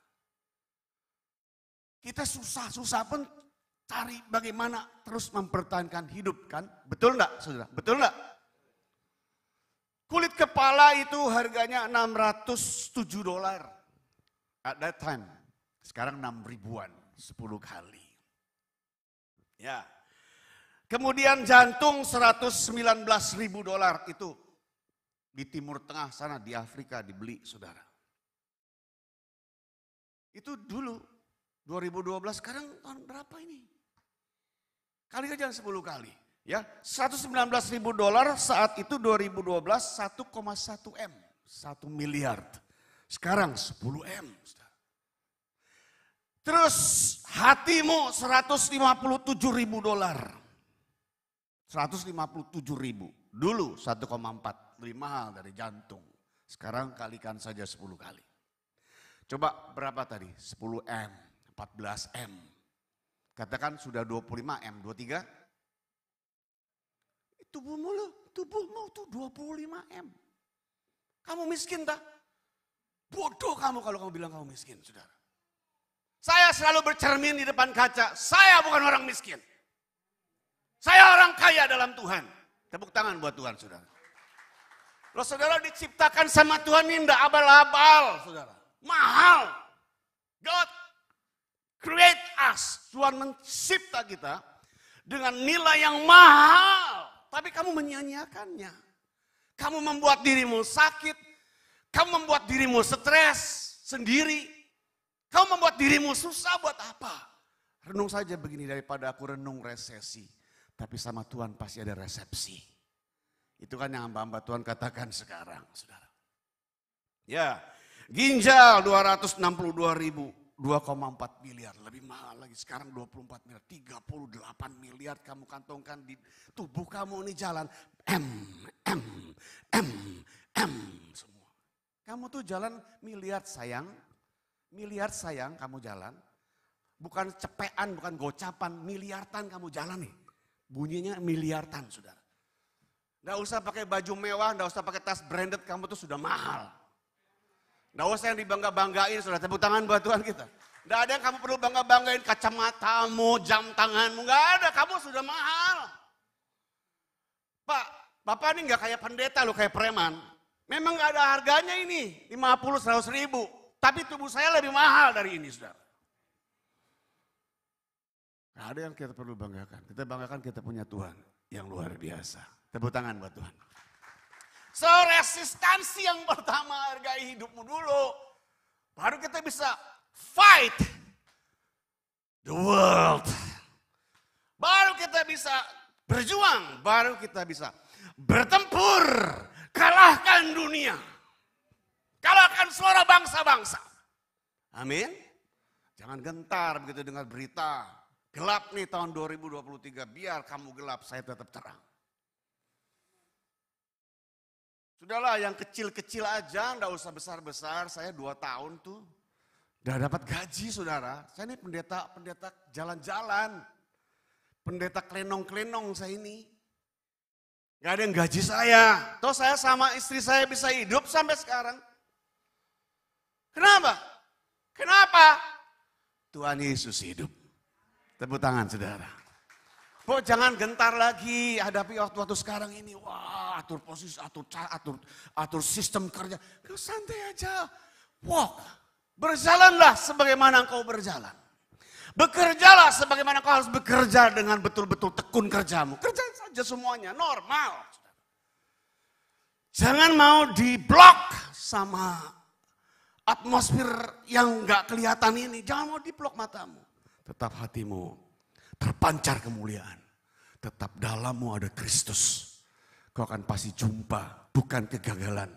Kita susah-susah pun cari bagaimana terus mempertahankan hidup kan? Betul enggak saudara? Betul enggak? Kulit kepala itu harganya $607 at that time. Sekarang 6 ribuan, 10 kali. Ya. Kemudian jantung $119.000 itu di Timur Tengah sana, di Afrika dibeli saudara. Itu dulu 2012, sekarang tahun berapa ini? Kali aja 10 kali. Ya, $119.000 saat itu 2012 1,1 M, 1 miliar. Sekarang 10 M. Terus hatimu $157.000. 157.000. Dulu 1,4, lebih mahal dari jantung. Sekarang kalikan saja 10 kali. Coba berapa tadi? 10 M, 14 M. Katakan sudah 25 M, 23. Tubuhmu tuh 25 M. Kamu miskin tak? Bodoh kamu kalau kamu bilang kamu miskin, saudara. Saya selalu bercermin di depan kaca, saya bukan orang miskin. Saya orang kaya dalam Tuhan. Tepuk tangan buat Tuhan, saudara. Kalau saudara diciptakan sama Tuhan ini tidak abal-abal, saudara. Mahal. God create us. Tuhan mencipta kita dengan nilai yang mahal. Tapi kamu menyia-nyiakannya. Kamu membuat dirimu sakit. Kamu membuat dirimu stres sendiri. Kamu membuat dirimu susah buat apa? Renung saja begini, daripada aku renung resesi. Tapi sama Tuhan pasti ada resepsi. Itu kan yang hamba-hamba Tuhan katakan sekarang, saudara. Ya, ginjal 262.000, 2,4 miliar. Lebih mahal lagi, sekarang 24 miliar, 38 miliar kamu kantongkan di tubuh kamu ini jalan. M semua. Kamu tuh jalan miliar sayang. Miliar sayang kamu jalan. Bukan cepean, bukan gocapan, miliartan kamu jalan nih. Bunyinya miliartan, saudara. Nggak usah pakai baju mewah, nggak usah pakai tas branded, kamu tuh sudah mahal. Nggak usah yang dibangga-banggain, saudara. Tepuk tangan buat Tuhan kita. Nggak ada yang kamu perlu bangga-banggain, kacamatamu, jam tanganmu, nggak ada. Kamu sudah mahal. Pak, Bapak ini nggak kayak pendeta loh, kayak preman. Memang nggak ada harganya ini, 50-100 ribu. Tapi tubuh saya lebih mahal dari ini, saudara. Nggak ada yang kita perlu banggakan. Kita banggakan kita punya Tuhan yang luar biasa. Tepuk tangan buat Tuhan. So, resistansi yang pertama, hargai hidupmu dulu. Baru kita bisa fight the world. Baru kita bisa berjuang. Baru kita bisa bertempur. Kalahkan dunia. Kalahkan suara bangsa-bangsa. Amin. Jangan gentar begitu dengar berita. Gelap nih tahun 2023. Biar kamu gelap, saya tetap terang. Sudahlah yang kecil-kecil aja, enggak usah besar-besar. Saya 2 tahun tuh udah dapat gaji, saudara. Saya ini pendeta jalan-jalan. Pendeta klenong-klenong saya ini. Gak ada yang gaji saya. Toh saya sama istri saya bisa hidup sampai sekarang. Kenapa? Kenapa? Tuhan Yesus hidup. Tepuk tangan, saudara. Pok jangan gentar lagi hadapi waktu-waktu sekarang ini. Wah, atur posisi, atur sistem kerja. Santai aja. Walk. Berjalanlah sebagaimana engkau berjalan. Bekerjalah sebagaimana engkau harus bekerja dengan betul-betul tekun kerjamu. Kerjain saja semuanya, normal. Jangan mau diblok sama atmosfer yang gak kelihatan ini. Jangan mau diblok matamu. Tetap hatimu terpancar kemuliaan. Tetap dalammu ada Kristus. Kau akan pasti jumpa, bukan kegagalan.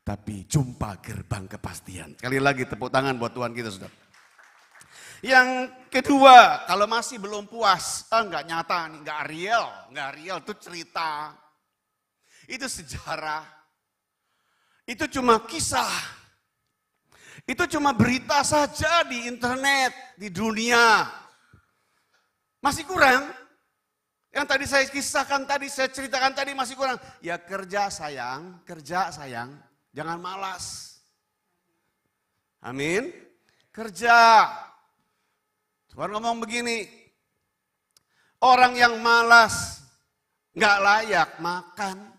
Tapi jumpa gerbang kepastian. Sekali lagi tepuk tangan buat Tuhan kita, saudara. Yang kedua, kalau masih belum puas, nggak nyata nih, nggak real itu cerita, itu sejarah, itu cuma kisah, itu cuma berita saja di internet, di dunia. Masih kurang, yang tadi saya kisahkan tadi, saya ceritakan tadi masih kurang. Ya kerja sayang, jangan malas. Amin, kerja. Tuhan ngomong begini, orang yang malas nggak layak makan.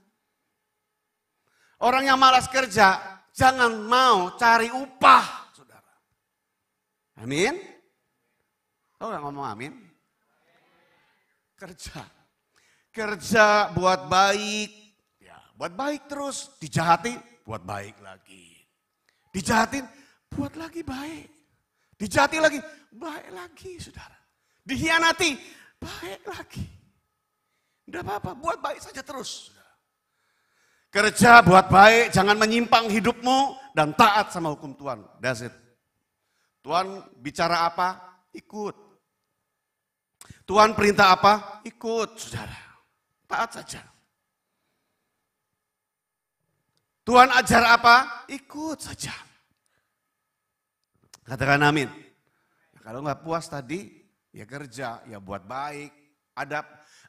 Orang yang malas kerja, jangan mau cari upah, saudara. Amin? Oh, nggak ngomong amin? Kerja buat baik, ya buat baik terus. Dijahatin, buat baik lagi. Dijahatin, buat lagi baik. Dijati lagi, baik lagi saudara. Dihianati, baik lagi. Tidak apa-apa, buat baik saja terus. Saudara. Kerja buat baik, jangan menyimpang hidupmu dan taat sama hukum Tuhan. That's it. Tuhan bicara apa? Ikut. Tuhan perintah apa? Ikut saudara. Taat saja. Tuhan ajar apa? Ikut saja. Katakan amin. Kalau nggak puas tadi, ya kerja, ya buat baik.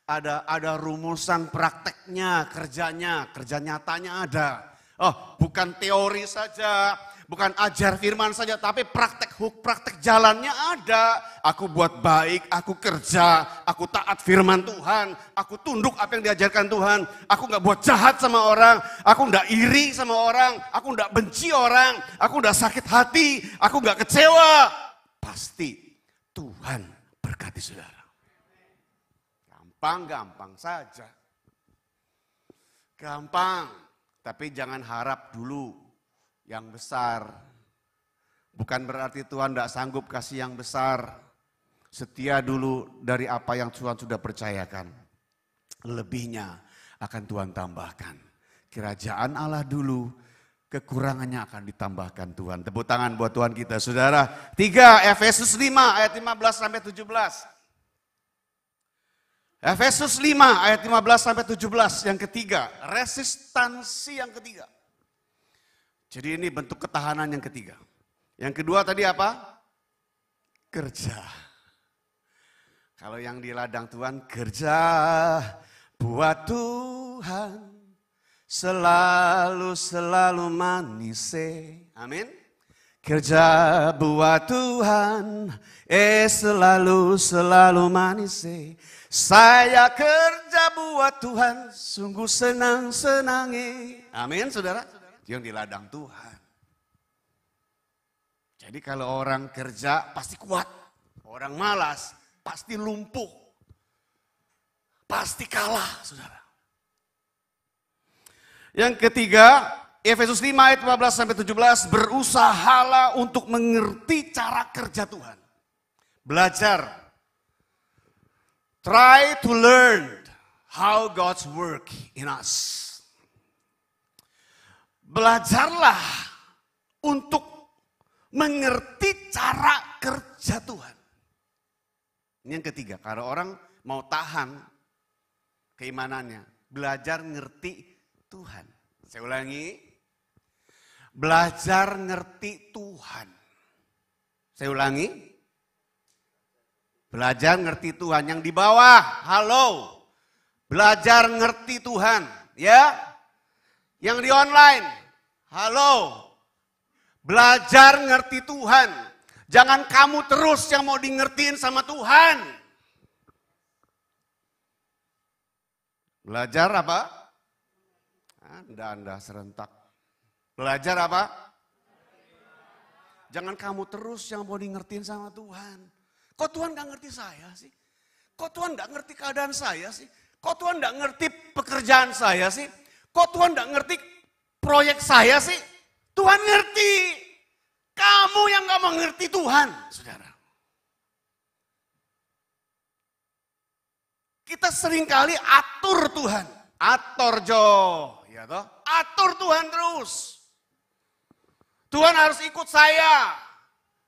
Ada rumusan prakteknya, kerja nyatanya ada. Oh, bukan teori saja, bukan ajar firman saja, tapi praktek jalannya ada. Aku buat baik, aku kerja, aku taat firman Tuhan, aku tunduk apa yang diajarkan Tuhan. Aku nggak buat jahat sama orang, aku nggak iri sama orang, aku nggak benci orang, aku nggak sakit hati, aku nggak kecewa. Pasti Tuhan berkati saudara. Gampang saja. Gampang, tapi jangan harap dulu yang besar. Bukan berarti Tuhan tidak sanggup kasih yang besar. Setia dulu dari apa yang Tuhan sudah percayakan. Lebihnya akan Tuhan tambahkan. Kerajaan Allah dulu, kekurangannya akan ditambahkan Tuhan. Tepuk tangan buat Tuhan kita, saudara. 3, Efesus 5 ayat 15 sampai 17. Efesus 5 ayat 15 sampai 17 yang ketiga, resistansi yang ketiga. Jadi ini bentuk ketahanan yang ketiga. Yang kedua tadi apa? Kerja. Kalau yang di ladang Tuhan, kerja buat Tuhan selalu manis. Amin. Kerja buat Tuhan, selalu manis. Saya kerja buat Tuhan, sungguh senang-senangi. Amin, saudara. Yang di ladang Tuhan. Jadi kalau orang kerja pasti kuat. Orang malas pasti lumpuh. Pasti kalah, saudara. Yang ketiga, Efesus 5 ayat 15 sampai 17, berusahalah untuk mengerti cara kerja Tuhan. Belajar. Try to learn how God's work in us. Belajarlah untuk mengerti cara kerja Tuhan. Ini yang ketiga, kalau orang mau tahan keimanannya, belajar ngerti Tuhan. Saya ulangi, belajar ngerti Tuhan. Saya ulangi, belajar ngerti Tuhan. Yang di bawah, halo, belajar ngerti Tuhan, ya. Yang di online, halo, belajar ngerti Tuhan. Jangan kamu terus yang mau dingertiin sama Tuhan. Belajar apa? Anda serentak. Belajar apa? Jangan kamu terus yang mau dingertiin sama Tuhan. Kok Tuhan gak ngerti saya sih? Kok Tuhan gak ngerti keadaan saya sih? Kok Tuhan gak ngerti pekerjaan saya sih? Kok Tuhan gak ngerti proyek saya sih? Tuhan ngerti. Kamu yang gak mengerti Tuhan, saudara. Kita seringkali atur Tuhan. Atur Jo. Ya toh? Atur Tuhan terus. Tuhan harus ikut saya.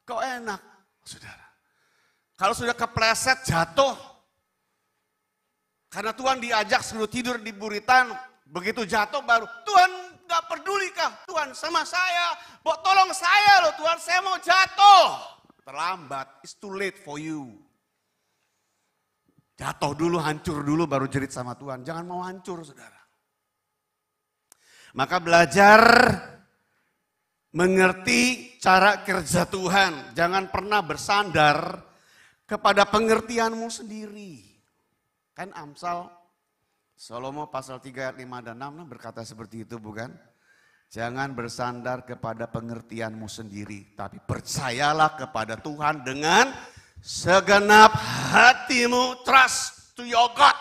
Kok enak, saudara. Kalau sudah kepleset jatuh, karena Tuhan diajak suruh tidur di buritan, begitu jatuh baru, Tuhan gak pedulikah Tuhan sama saya? Tolong saya loh Tuhan, saya mau jatuh. Terlambat, it's too late for you. Jatuh dulu, hancur dulu baru jerit sama Tuhan. Jangan mau hancur saudara. Maka belajar mengerti cara kerja Tuhan. Jangan pernah bersandar kepada pengertianmu sendiri. Kan Amsal, Salomo pasal 3 ayat 5 dan 6 berkata seperti itu bukan? Jangan bersandar kepada pengertianmu sendiri. Tapi percayalah kepada Tuhan dengan segenap hatimu. Trust to your God.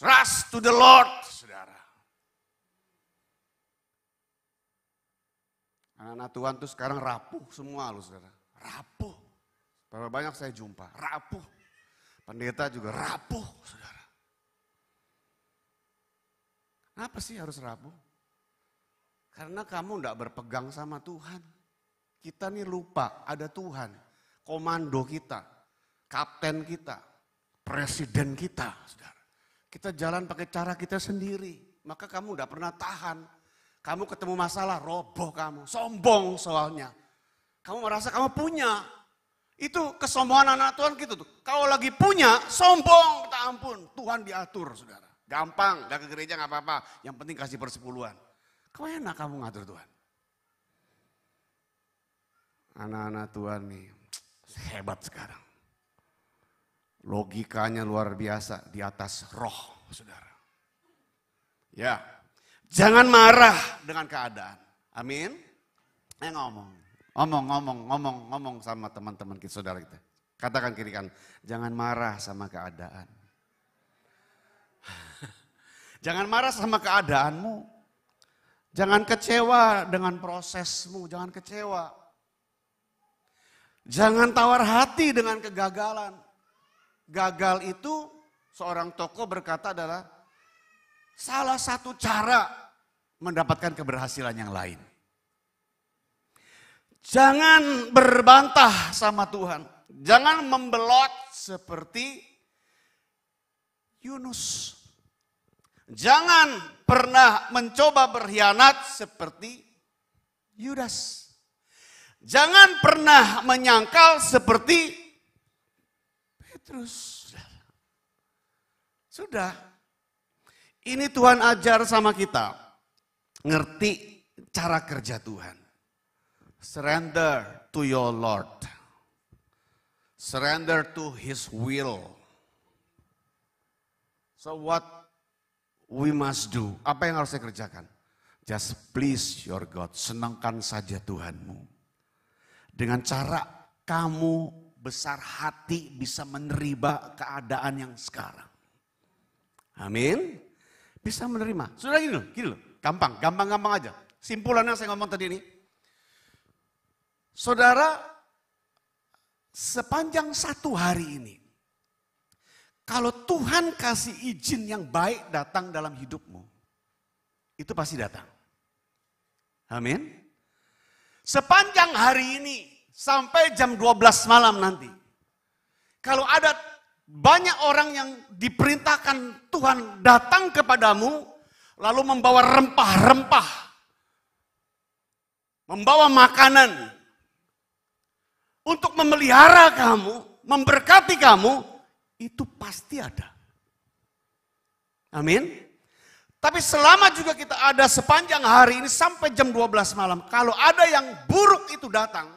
Trust to the Lord, saudara. Anak-anak Tuhan tuh sekarang rapuh semua loh saudara. Rapuh. Berapa banyak saya jumpa, rapuh. Pendeta juga rapuh saudara. Kenapa sih harus rapuh? Karena kamu enggak berpegang sama Tuhan. Kita nih lupa ada Tuhan, komando kita, kapten kita, presiden kita, saudara. Kita jalan pakai cara kita sendiri, maka kamu udah pernah tahan. Kamu ketemu masalah, roboh kamu, sombong soalnya. Kamu merasa kamu punya, itu kesombongan anak Tuhan gitu tuh. Kalau lagi punya, sombong, tak ampun, Tuhan diatur saudara. Gampang, gak ke gereja gak apa-apa, yang penting kasih persepuluhan. Kau enak kamu ngatur Tuhan. Anak-anak Tuhan nih hebat sekarang. Logikanya luar biasa di atas roh, saudara. Ya, jangan marah dengan keadaan. Amin. Ngomong sama teman-teman kita, saudara kita. Katakan kiri kanan, jangan marah sama keadaan. Jangan marah sama keadaanmu. Jangan kecewa dengan prosesmu, jangan kecewa. Jangan tawar hati dengan kegagalan. Gagal itu seorang tokoh berkata adalah salah satu cara mendapatkan keberhasilan yang lain. Jangan berbantah sama Tuhan. Jangan membelot seperti Yunus. Jangan pernah mencoba berkhianat seperti Yudas. Jangan pernah menyangkal seperti Petrus. Sudah. Ini Tuhan ajar sama kita. Ngerti cara kerja Tuhan. Surrender to your Lord. Surrender to His will. So what we must do? Apa yang harus saya kerjakan? Just please your God. Senangkan saja Tuhanmu. Dengan cara kamu besar hati bisa menerima keadaan yang sekarang. Amin. Bisa menerima. Sudah gini loh. Gampang aja. Simpulannya saya ngomong tadi ini. Saudara, sepanjang satu hari ini, kalau Tuhan kasih izin yang baik datang dalam hidupmu, itu pasti datang. Amin. Sepanjang hari ini sampai jam 12 malam nanti. Kalau ada banyak orang yang diperintahkan Tuhan datang kepadamu, lalu membawa rempah-rempah, membawa makanan, untuk memelihara kamu, memberkati kamu, itu pasti ada. Amin. Tapi selama juga kita ada sepanjang hari ini sampai jam 12 malam. Kalau ada yang buruk itu datang.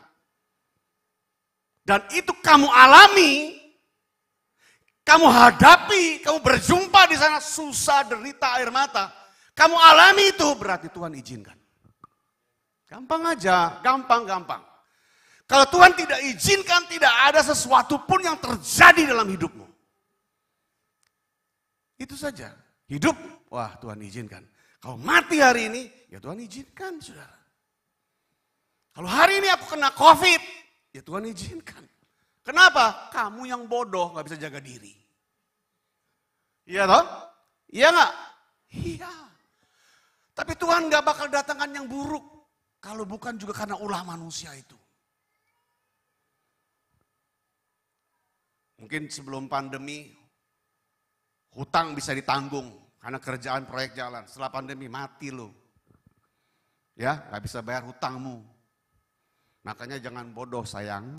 Dan itu kamu alami. Kamu hadapi, kamu berjumpa di sana susah, derita, air mata. Kamu alami itu berarti Tuhan izinkan. Gampang aja, gampang. Kalau Tuhan tidak izinkan, tidak ada sesuatu pun yang terjadi dalam hidupmu. Itu saja. Hidup, wah Tuhan izinkan. Kalau mati hari ini, ya Tuhan izinkan saudara. Kalau hari ini aku kena COVID, ya Tuhan izinkan. Kenapa? Kamu yang bodoh gak bisa jaga diri. Iya toh? Iya gak? Iya. Tapi Tuhan gak bakal datangkan yang buruk. Kalau bukan juga karena ulah manusia itu. Mungkin sebelum pandemi, hutang bisa ditanggung karena kerjaan proyek jalan. Setelah pandemi mati lo. Ya, gak bisa bayar hutangmu. Makanya jangan bodoh sayang.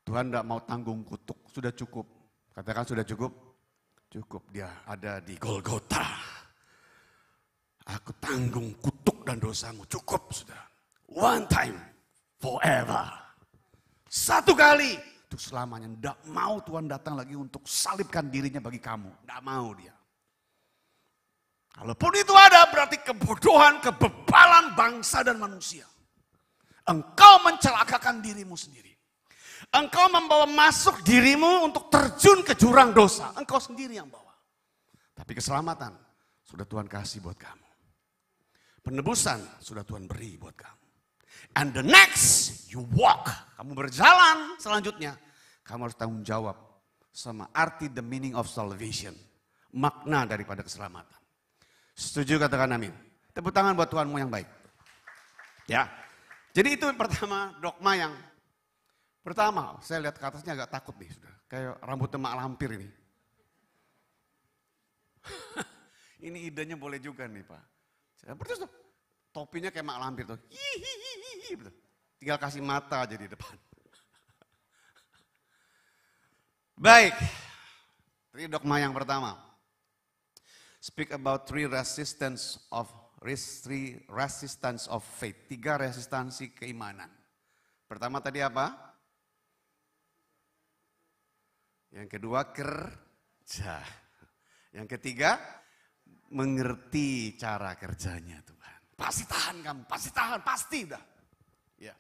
Tuhan gak mau tanggung kutuk, sudah cukup. Katakan sudah cukup? Cukup, dia ada di Golgota. Aku tanggung kutuk dan dosamu, cukup sudah. One time, forever. Satu kali, untuk selamanya. Tidak mau Tuhan datang lagi untuk salibkan dirinya bagi kamu. Tidak mau dia. Kalaupun itu ada berarti kebodohan, kebebalan bangsa dan manusia. Engkau mencelakakan dirimu sendiri. Engkau membawa masuk dirimu untuk terjun ke jurang dosa. Engkau sendiri yang bawa. Tapi keselamatan sudah Tuhan kasih buat kamu. Penebusan sudah Tuhan beri buat kamu. And the next you walk. Kamu berjalan selanjutnya. Kamu harus tanggung jawab sama arti the meaning of salvation. Makna daripada keselamatan. Setuju katakan amin. Tepuk tangan buat Tuhanmu yang baik. Ya. Jadi itu yang pertama dogma yang pertama. Saya lihat ke atasnya agak takut nih. Sudah. Kayak rambutnya mak lampir ini. Ini idenya boleh juga nih Pak. Betul tuh. Topinya kayak mak lampir tuh. Hihihi, betul. Tinggal kasih mata aja di depan. Baik. Ini dogma yang pertama. Speak about three resistance of faith. 3 resistansi keimanan. Pertama tadi apa? Yang kedua kerja. Yang ketiga mengerti cara kerjanya Tuhan. Pasti tahan kamu, pasti tahan, pasti dah. Ya.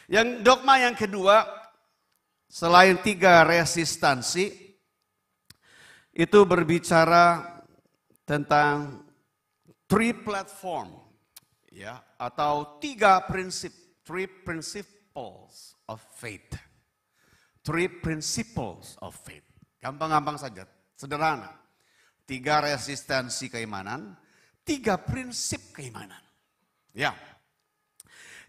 Yang dogma yang kedua, selain 3 resistansi, itu berbicara tentang 3 platform, ya, atau 3 prinsip, 3 principles of faith. 3 principles of faith. Gampang-gampang saja, sederhana. 3 resistansi keimanan, 3 prinsip keimanan. Ya.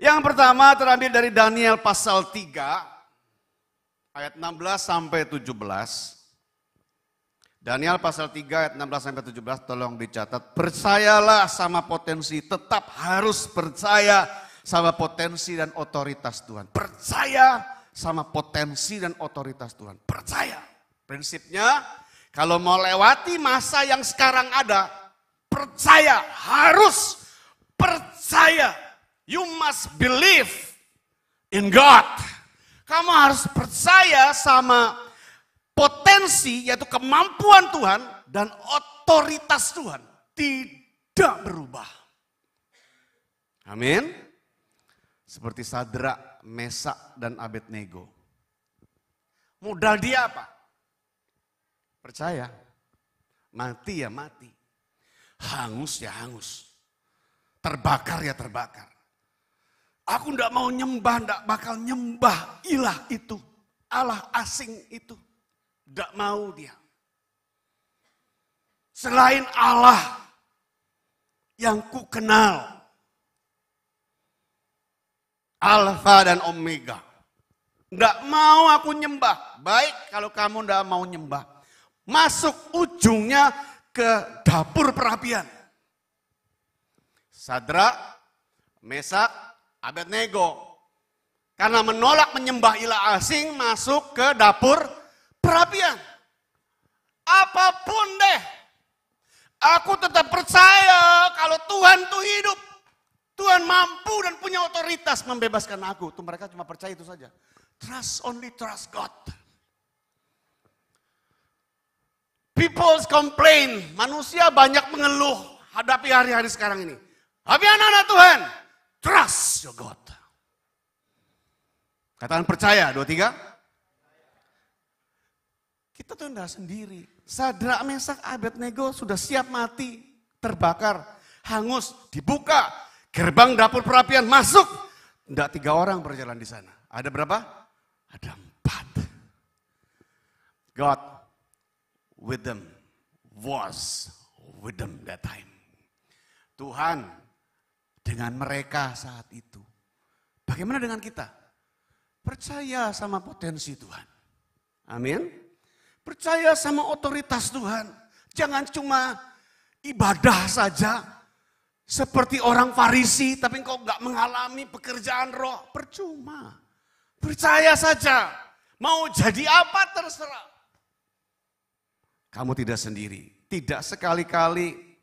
Yang pertama terambil dari Daniel pasal 3 ayat 16 sampai 17. Daniel pasal 3 ayat 16 sampai 17 tolong dicatat. Percayalah sama potensi, tetap harus percaya sama potensi dan otoritas Tuhan. Percaya sama potensi dan otoritas Tuhan. Percaya. Prinsipnya kalau mau lewati masa yang sekarang ada, percaya, harus percaya. You must believe in God. Kamu harus percaya sama potensi yaitu kemampuan Tuhan dan otoritas Tuhan. Tidak berubah. Amin. Seperti Sadrak, Mesak, dan Abednego. Modal dia apa? Percaya. Mati ya mati. Hangus ya hangus. Terbakar ya terbakar. Aku tidak mau nyembah, tidak bakal nyembah ilah itu. Allah asing itu. Tidak mau dia. Selain Allah yang ku kenal. Alfa dan Omega. Tidak mau aku nyembah. Baik kalau kamu tidak mau nyembah. Masuk ujungnya ke dapur perapian. Sadrak, Mesak, Abednego. Karena menolak menyembah ilah asing masuk ke dapur perapian. Apapun deh. Aku tetap percaya kalau Tuhan itu hidup. Tuhan mampu dan punya otoritas membebaskan aku. Tuh mereka cuma percaya itu saja. Trust, only trust God. People complain. Manusia banyak mengeluh hadapi hari-hari sekarang ini. Tapi anak-anak Tuhan, trust your God. Katakan percaya, 2, 3. Kita tuh enggak sendiri. Sadrak, Mesak, Abednego sudah siap mati, terbakar, hangus, dibuka. Gerbang dapur perapian masuk. Enggak 3 orang berjalan di sana. Ada berapa? Ada 4. God with them was with them that time. Tuhan dengan mereka saat itu. Bagaimana dengan kita? Percaya sama potensi Tuhan. Amin. Percaya sama otoritas Tuhan. Jangan cuma ibadah saja. Seperti orang Farisi tapi engkau nggak mengalami pekerjaan roh. Percuma. Percaya saja. Mau jadi apa terserah. Kamu tidak sendiri. Tidak sekali-kali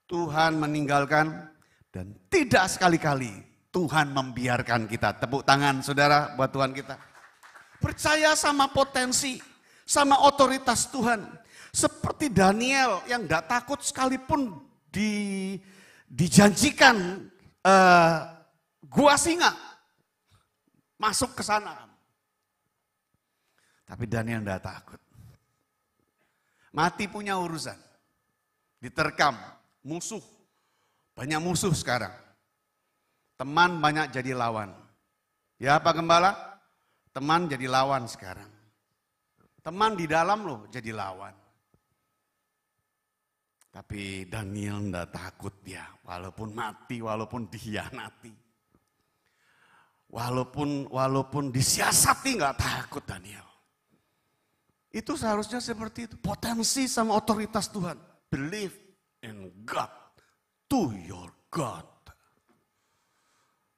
Tuhan meninggalkan. Dan tidak sekali-kali Tuhan membiarkan kita. Tepuk tangan saudara buat Tuhan kita. Percaya sama potensi. Sama otoritas Tuhan. Seperti Daniel yang tidak takut sekalipun dijanjikan gua singa. Masuk ke sana. Tapi Daniel tidak takut. Mati punya urusan. Diterkam. Musuh. Banyak musuh sekarang. Teman banyak jadi lawan. Ya Pak Gembala? Teman jadi lawan sekarang. Teman di dalam loh jadi lawan. Tapi Daniel tidak takut dia. Walaupun mati, walaupun dikhianati. Walaupun disiasati nggak takut Daniel. Itu seharusnya seperti itu. Potensi sama otoritas Tuhan. Believe in God. To your God.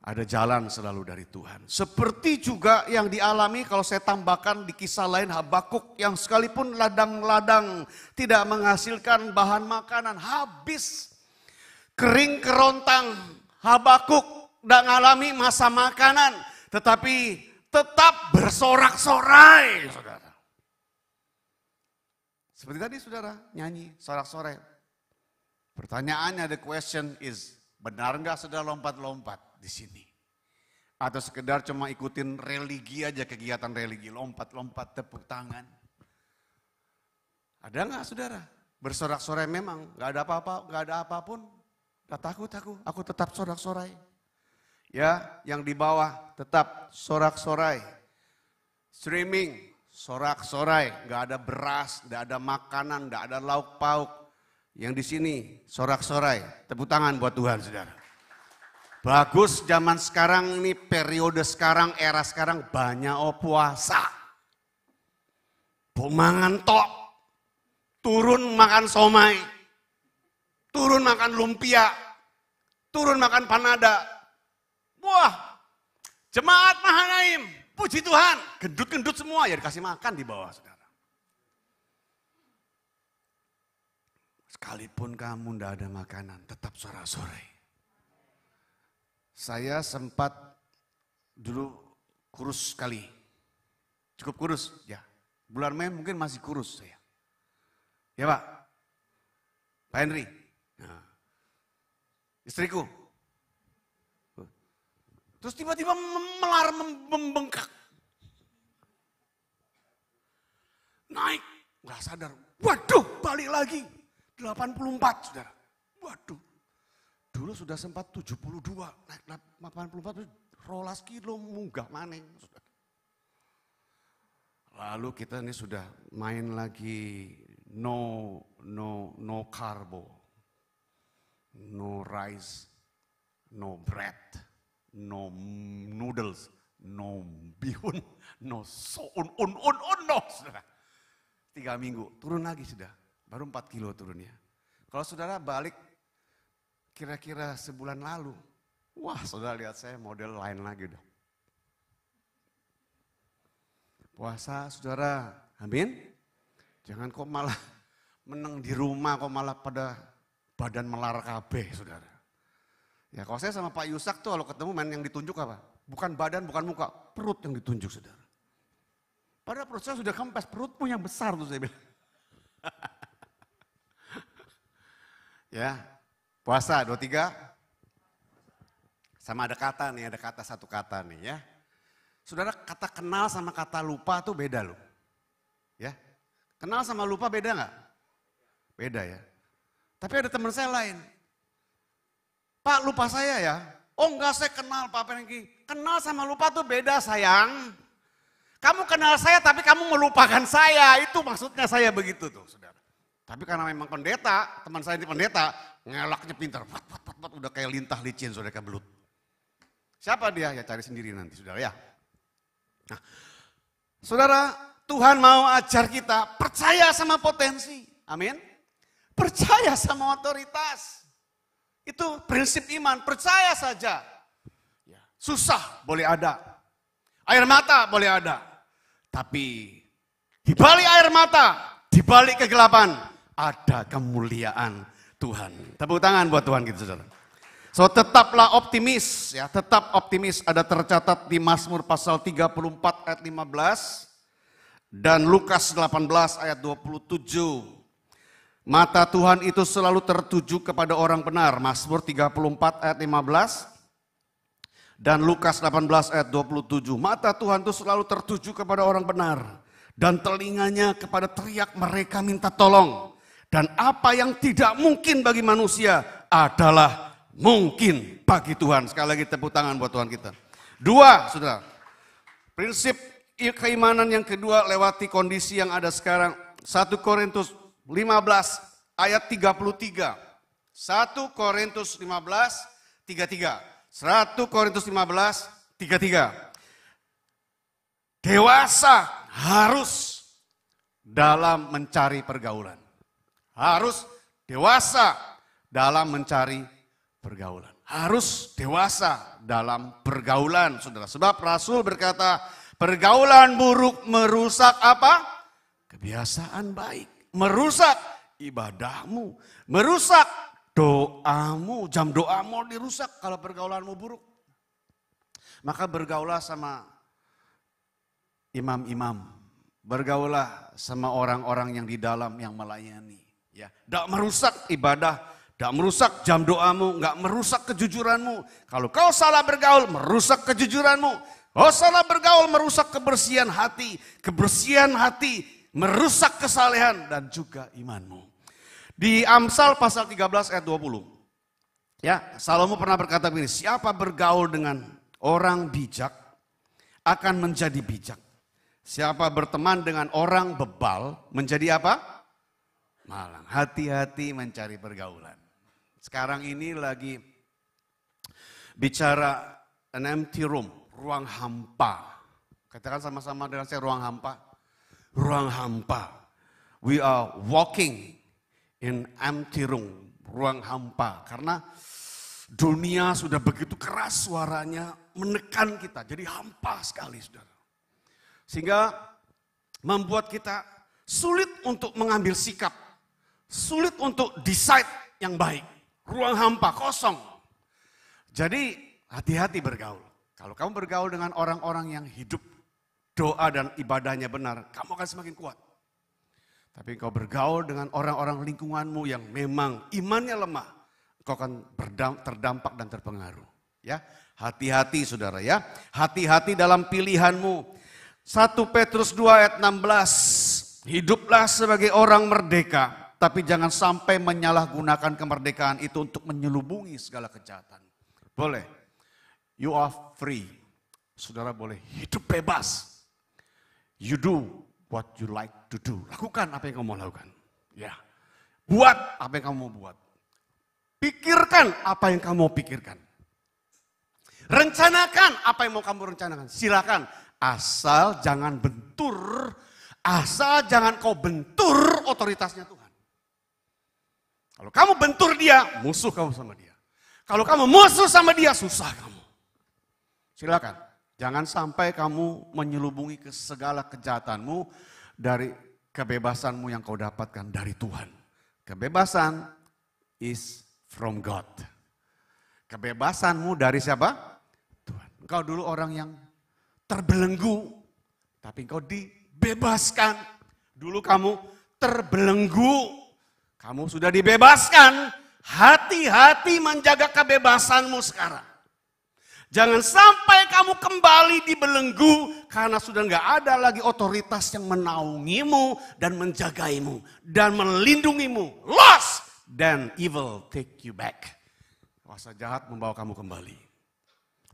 Ada jalan selalu dari Tuhan. Seperti juga yang dialami kalau saya tambahkan di kisah lain Habakuk. Yang sekalipun ladang-ladang tidak menghasilkan bahan makanan. Habis. Kering kerontang. Habakuk tidak mengalami masa makanan. Tetapi tetap bersorak-sorai. Saudara. Seperti tadi saudara nyanyi sorak-sorai. Pertanyaannya the question is, benar nggak saudara lompat-lompat di sini? Atau sekedar cuma ikutin religi aja, kegiatan religi, lompat-lompat tepuk tangan. Ada nggak saudara? Bersorak-sorai memang, nggak ada apa-apa, nggak ada apapun. Nggak takut aku tetap sorak-sorai. Ya, yang di bawah tetap sorak-sorai. Streaming, sorak-sorai, nggak ada beras, nggak ada makanan, nggak ada lauk pauk. Yang di sini sorak-sorai, tepuk tangan buat Tuhan saudara. Bagus zaman sekarang ini, periode sekarang, era sekarang banyak puasa. Bumangan tok, turun makan somai, turun makan lumpia, turun makan panada. Wah, jemaat Mahanaim, puji Tuhan, gendut-gendut semua ya dikasih makan di bawah saudara. Sekalipun kamu tidak ada makanan, tetap sorak-sorai. Saya sempat dulu kurus sekali. Cukup kurus, ya. Bulan Mei mungkin masih kurus saya. Ya Pak? Pak Henry? Nah. Istriku? Terus tiba-tiba melar, membengkak. Naik, gak sadar. Waduh, balik lagi. 84 saudara. Waduh. Dulu sudah sempat 72. Naik 84. Rolas kilo munggah maning. Saudara. Lalu kita ini sudah main lagi no carbo. No rice. No bread. No noodles. No bihun. No no. Saudara. 3 minggu. Turun lagi sudah. Baru 4 kilo turunnya. Kalau saudara balik kira-kira sebulan lalu. Wah saudara lihat saya model lain lagi udah. Puasa saudara, amin. Jangan kok malah meneng di rumah, kok malah pada badan melar kabeh saudara. Ya kalau saya sama Pak Yusak tuh kalau ketemu yang ditunjuk apa? Bukan badan, bukan muka, perut yang ditunjuk saudara. Padahal perut saya sudah kempes, perutmu yang besar tuh saya bilang. Ya, puasa 23. Sama ada kata nih, ada kata satu kata nih ya. Saudara, kata kenal sama kata lupa tuh beda loh. Ya, kenal sama lupa beda nggak? Beda ya. Tapi ada teman saya lain. Pak lupa saya ya. Oh enggak, saya kenal Pak Pengki. Kenal sama lupa tuh beda sayang. Kamu kenal saya tapi kamu melupakan saya. Itu maksudnya saya begitu tuh saudara. Tapi karena memang pendeta, teman saya ini pendeta, ngelaknya pintar. Udah kayak lintah licin, saudara kayak belut. Siapa dia? Ya cari sendiri nanti, saudara ya. Nah, saudara, Tuhan mau ajar kita percaya sama potensi. Amin. Percaya sama otoritas. Itu prinsip iman, percaya saja. Susah boleh ada. Air mata boleh ada. Tapi di balik air mata, di balik kegelapan, ada kemuliaan Tuhan. Tepuk tangan buat Tuhan gitu saudara. So tetaplah optimis ya, tetap optimis. Ada tercatat di Mazmur pasal 34 ayat 15 dan Lukas 18 ayat 27. Mata Tuhan itu selalu tertuju kepada orang benar. Mazmur 34 ayat 15 dan Lukas 18 ayat 27. Mata Tuhan itu selalu tertuju kepada orang benar dan telinganya kepada teriak mereka minta tolong. Dan apa yang tidak mungkin bagi manusia adalah mungkin bagi Tuhan. Sekali lagi tepuk tangan buat Tuhan kita. Dua, saudara. Prinsip keimanan yang kedua lewati kondisi yang ada sekarang. 1 Korintus 15 ayat 33. 1 Korintus 15 33. 1 Korintus 15 33. Dewasa harus dalam mencari pergaulan. Harus dewasa dalam mencari pergaulan. Harus dewasa dalam pergaulan, saudara. Sebab Rasul berkata, pergaulan buruk merusak apa? Kebiasaan baik. Merusak ibadahmu. Merusak doamu. Jam doamu dirusak kalau pergaulanmu buruk. Maka bergaulah sama imam-imam. Bergaulah sama orang-orang yang di dalam yang melayani. Ya, tidak merusak ibadah, tidak merusak jam doamu, nggak merusak kejujuranmu. Kalau kau salah bergaul, merusak kejujuranmu. Kau salah bergaul, merusak kebersihan hati. Kebersihan hati merusak kesalehan dan juga imanmu. Di Amsal pasal 13 ayat 20. Ya, Salomo pernah berkata begini, siapa bergaul dengan orang bijak akan menjadi bijak. Siapa berteman dengan orang bebal menjadi apa? Malang. Hati-hati mencari pergaulan. Sekarang ini lagi bicara an empty room, ruang hampa. Katakan sama-sama dengan saya, ruang hampa. Ruang hampa. We are walking in empty room, ruang hampa. Karena dunia sudah begitu keras suaranya menekan kita, jadi hampa sekali saudara. Sehingga membuat kita sulit untuk mengambil sikap, sulit untuk decide yang baik. Ruang hampa, kosong. Jadi hati-hati bergaul. Kalau kamu bergaul dengan orang-orang yang hidup doa dan ibadahnya benar, kamu akan semakin kuat. Tapi kau bergaul dengan orang-orang lingkunganmu yang memang imannya lemah, kau akan terdampak dan terpengaruh. Ya, hati-hati saudara ya. Hati-hati dalam pilihanmu. 1 Petrus 2 ayat 16. Hiduplah sebagai orang merdeka, tapi jangan sampai menyalahgunakan kemerdekaan itu untuk menyelubungi segala kejahatan. Boleh. You are free. Saudara boleh hidup bebas. You do what you like to do. Lakukan apa yang kamu mau lakukan. Ya. Buat apa yang kamu mau buat. Pikirkan apa yang kamu mau pikirkan. Rencanakan apa yang mau kamu rencanakan. Silakan. Asal jangan bentur. Asal jangan kau bentur otoritasnya Tuhan. Kalau kamu bentur dia, musuh kamu sama dia. Kalau kamu musuh sama dia, susah kamu. Silakan. Jangan sampai kamu menyelubungi ke segala kejahatanmu dari kebebasanmu yang kau dapatkan dari Tuhan. Kebebasan is from God. Kebebasanmu dari siapa? Tuhan. Engkau dulu orang yang terbelenggu, tapi engkau dibebaskan. Dulu kamu terbelenggu, kamu sudah dibebaskan. Hati-hati menjaga kebebasanmu sekarang. Jangan sampai kamu kembali dibelenggu karena sudah nggak ada lagi otoritas yang menaungimu dan menjagaimu dan melindungimu. Lost, then evil take you back. Kuasa jahat membawa kamu kembali.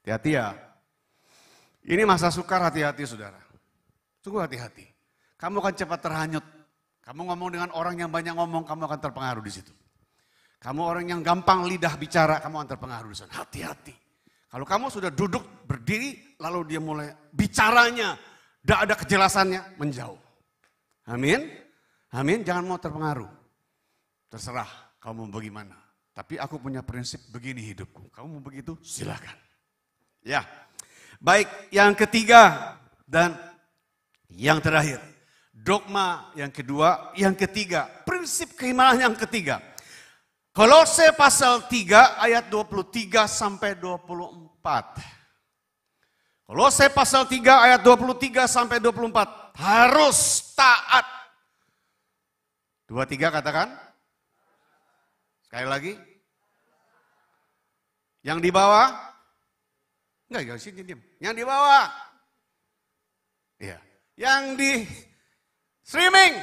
Hati-hati ya. Ini masa sukar, hati-hati saudara. Sungguh hati-hati. Kamu akan cepat terhanyut. Kamu ngomong dengan orang yang banyak ngomong, kamu akan terpengaruh di situ. Kamu orang yang gampang lidah bicara, kamu akan terpengaruh di sana. Hati-hati. Kalau kamu sudah duduk berdiri, lalu dia mulai bicaranya tidak ada kejelasannya, menjauh. Amin. Amin, jangan mau terpengaruh. Terserah kamu mau bagaimana. Tapi aku punya prinsip begini hidupku. Kamu mau begitu? Silakan. Ya. Baik, yang ketiga dan yang terakhir. Dogma yang kedua, yang ketiga. Prinsip keimanan yang ketiga. Kolose pasal 3 ayat 23 sampai 24. Kolose pasal 3 ayat 23 sampai 24. Harus taat. 23 katakan. Sekali lagi. Yang di bawah. Enggak, sini diam. Yang di bawah. Iya. Yang di streaming.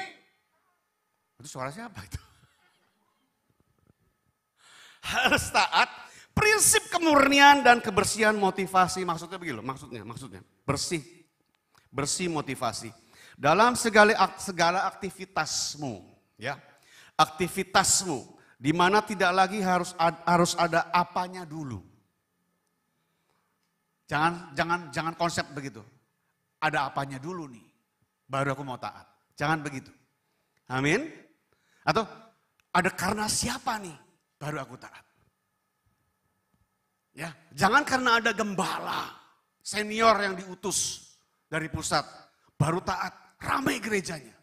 Itu suara siapa itu? Harus taat. Prinsip kemurnian dan kebersihan motivasi. Maksudnya begitu. Maksudnya. Bersih motivasi. Dalam segala aktivitasmu. Ya, aktivitasmu. Di mana tidak lagi harus ada apanya dulu. Jangan konsep begitu. Ada apanya dulu nih, baru aku mau taat. Jangan begitu. Amin. Atau ada karena siapa nih, baru aku taat. Ya, jangan karena ada gembala senior yang diutus dari pusat, baru taat. Ramai gerejanya.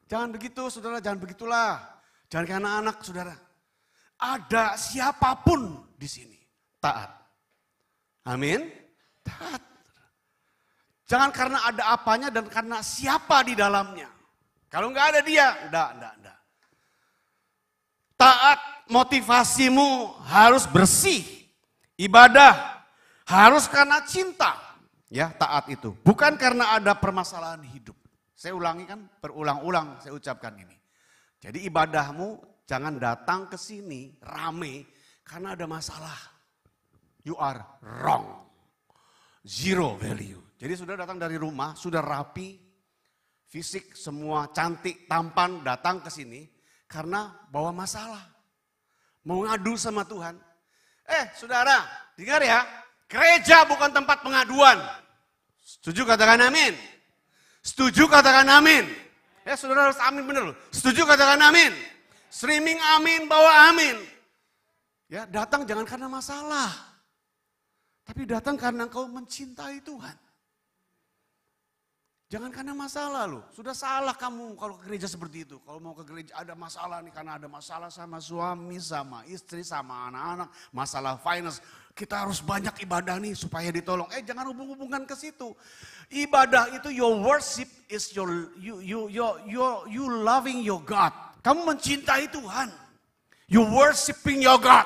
Jangan begitu, saudara. Jangan begitulah. Jangan kayak anak-anak, saudara. Ada siapapun di sini, taat. Amin. Taat. Jangan karena ada apanya dan karena siapa di dalamnya. Kalau nggak ada dia, enggak. Taat, motivasimu harus bersih. Ibadah harus karena cinta. Ya, taat itu. Bukan karena ada permasalahan hidup. Saya ulangi kan, berulang-ulang saya ucapkan ini. Jadi ibadahmu jangan datang ke sini rame karena ada masalah. You are wrong. Zero value. Jadi sudah datang dari rumah, sudah rapi, fisik semua cantik, tampan, datang ke sini karena bawa masalah. Mau ngadu sama Tuhan. Saudara, dengar ya, gereja bukan tempat pengaduan. Setuju katakan amin. Setuju katakan amin. Ya saudara harus amin benar loh. Setuju katakan amin. Streaming amin, bawa amin. Ya datang jangan karena masalah. Tapi datang karena engkau mencintai Tuhan. Jangan karena masalah loh. Sudah salah kamu kalau ke gereja seperti itu. Kalau mau ke gereja ada masalah nih karena ada masalah sama suami, sama istri, sama anak-anak. Masalah finance. Kita harus banyak ibadah nih supaya ditolong. Jangan hubung-hubungkan ke situ. Ibadah itu your worship is you loving your God. Kamu mencintai Tuhan. You worshiping your God.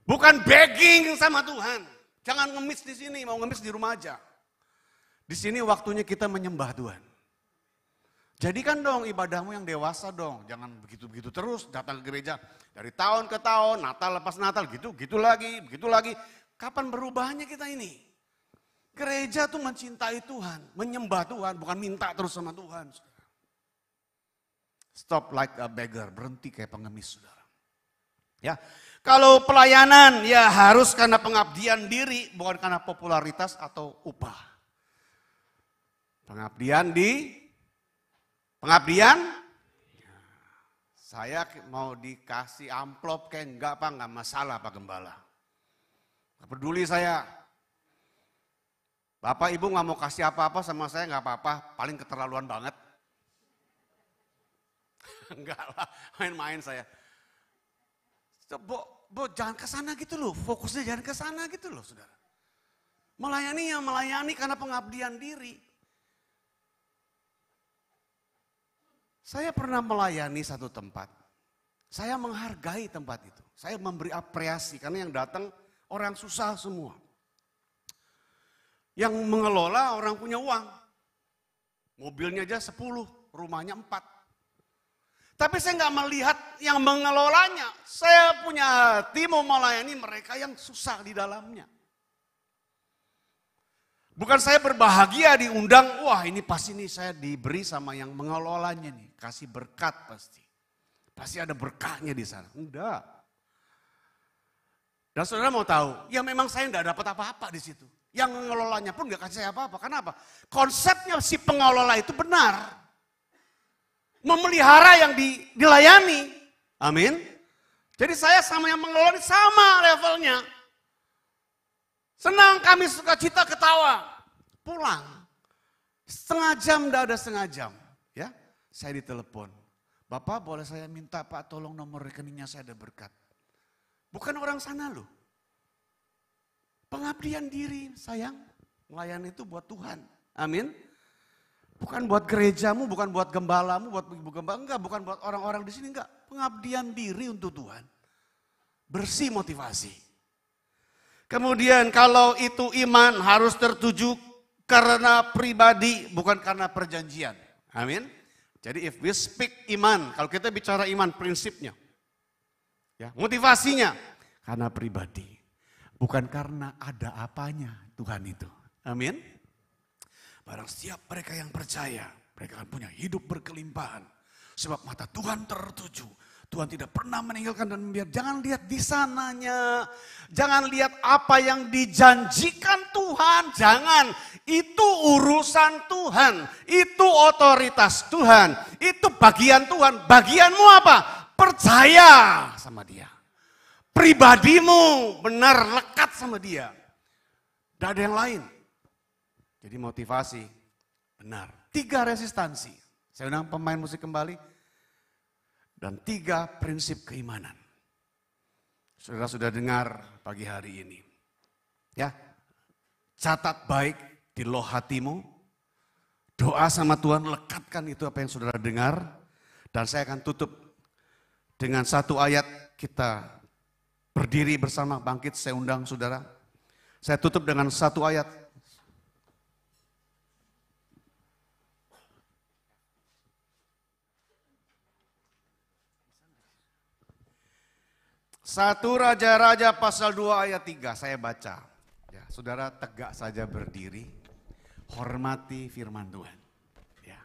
Bukan begging sama Tuhan. Jangan ngemis di sini, mau ngemis di rumah aja. Di sini waktunya kita menyembah Tuhan. Jadikan dong ibadahmu yang dewasa dong. Jangan begitu-begitu terus datang ke gereja. Dari tahun ke tahun, Natal lepas Natal, gitu lagi, begitu lagi. Kapan berubahnya kita ini? Gereja tuh mencintai Tuhan, menyembah Tuhan, bukan minta terus sama Tuhan. Stop like a beggar, berhenti kayak pengemis, saudara. Ya, kalau pelayanan ya harus karena pengabdian diri, bukan karena popularitas atau upah. Pengabdian, saya mau dikasih amplop kayak enggak masalah Pak Gembala. Gak peduli saya. Bapak Ibu gak mau kasih apa-apa sama saya gak apa-apa, paling keterlaluan banget. Enggak lah, main-main saya. Bo, jangan ke sana gitu loh, fokusnya jangan ke sana gitu loh saudara. Melayani karena pengabdian diri. Saya pernah melayani satu tempat. Saya menghargai tempat itu. Saya memberi apresiasi karena yang datang orang susah semua. Yang mengelola orang punya uang. Mobilnya aja 10, rumahnya 4. Tapi saya nggak melihat yang mengelolanya. Saya punya hati mau melayani mereka yang susah di dalamnya. Bukan saya berbahagia diundang, wah ini pasti nih saya diberi sama yang mengelolanya nih. Kasih berkat pasti. Pasti ada berkahnya di sana. Enggak. Dan saudara mau tahu, ya memang saya enggak dapat apa-apa di situ. Yang mengelolanya pun gak kasih saya apa-apa. Kenapa? Konsepnya si pengelola itu benar. Memelihara yang dilayani. Amin. Jadi saya sama yang mengelola ini sama levelnya. Senang, kami suka cita, ketawa. Pulang. Setengah jam, tidak ada setengah jam. Ya, saya ditelepon. Bapak boleh saya minta Pak tolong nomor rekeningnya, saya ada berkat. Bukan orang sana loh. Pengabdian diri sayang. Melayani itu buat Tuhan. Amin. Bukan buat gerejamu, bukan buat gembalamu, buat ibu gembala. Enggak, bukan buat orang-orang di sini. Enggak. Pengabdian diri untuk Tuhan. Bersih motivasi. Kemudian kalau itu iman harus tertuju karena pribadi, bukan karena perjanjian. Amin. Jadi if we speak iman, kalau kita bicara iman prinsipnya. Ya, motivasinya karena pribadi. Bukan karena ada apanya Tuhan itu. Amin. Barang siap mereka yang percaya, mereka akan punya hidup berkelimpahan. Sebab mata Tuhan tertuju. Tuhan tidak pernah meninggalkan dan membiarkan. Jangan lihat di sananya. Jangan lihat apa yang dijanjikan Tuhan. Jangan. Itu urusan Tuhan. Itu otoritas Tuhan. Itu bagian Tuhan. Bagianmu apa? Percaya sama dia. Pribadimu benar lekat sama dia. Tidak ada yang lain. Jadi motivasi benar. 3 resistansi. Saya undang pemain musik kembali. Dan 3 prinsip keimanan. Saudara sudah dengar pagi hari ini. Ya, catat baik di loh hatimu. Doa sama Tuhan, lekatkan itu apa yang saudara dengar. Dan saya akan tutup dengan 1 ayat. Kita berdiri bersama bangkit, saya undang saudara. Saya tutup dengan 1 ayat. Satu Raja-Raja pasal 2 ayat 3 saya baca. Ya, saudara tegak saja berdiri, hormati firman Tuhan. Ya.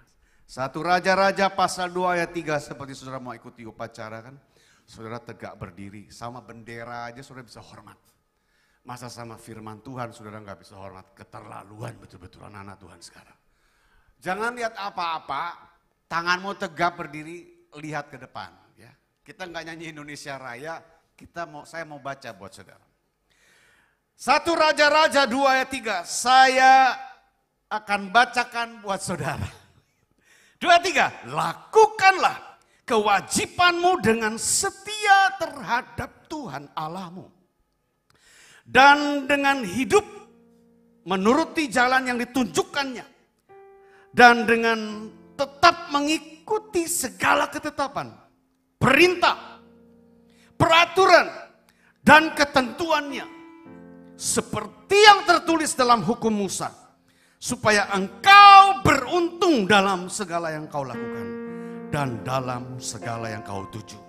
1 Raja-Raja pasal 2 ayat 3 seperti saudara mau ikuti upacara kan. Saudara tegak berdiri, sama bendera aja saudara bisa hormat. Masa sama firman Tuhan saudara nggak bisa hormat, keterlaluan betul-betul anak-anak Tuhan sekarang. Jangan lihat apa-apa, tanganmu tegak berdiri, lihat ke depan. Ya. Kita nggak nyanyi Indonesia Raya. Saya mau baca buat saudara. 1 Raja-Raja 2 ayat 3. Saya akan bacakan buat saudara. 2 ayat 3. Lakukanlah kewajibanmu dengan setia terhadap Tuhan Allahmu. Dan dengan hidup menuruti jalan yang ditunjukkannya. Dan dengan tetap mengikuti segala ketetapan, perintah, peraturan dan ketentuannya seperti yang tertulis dalam hukum Musa, supaya engkau beruntung dalam segala yang kau lakukan dan dalam segala yang kau tuju.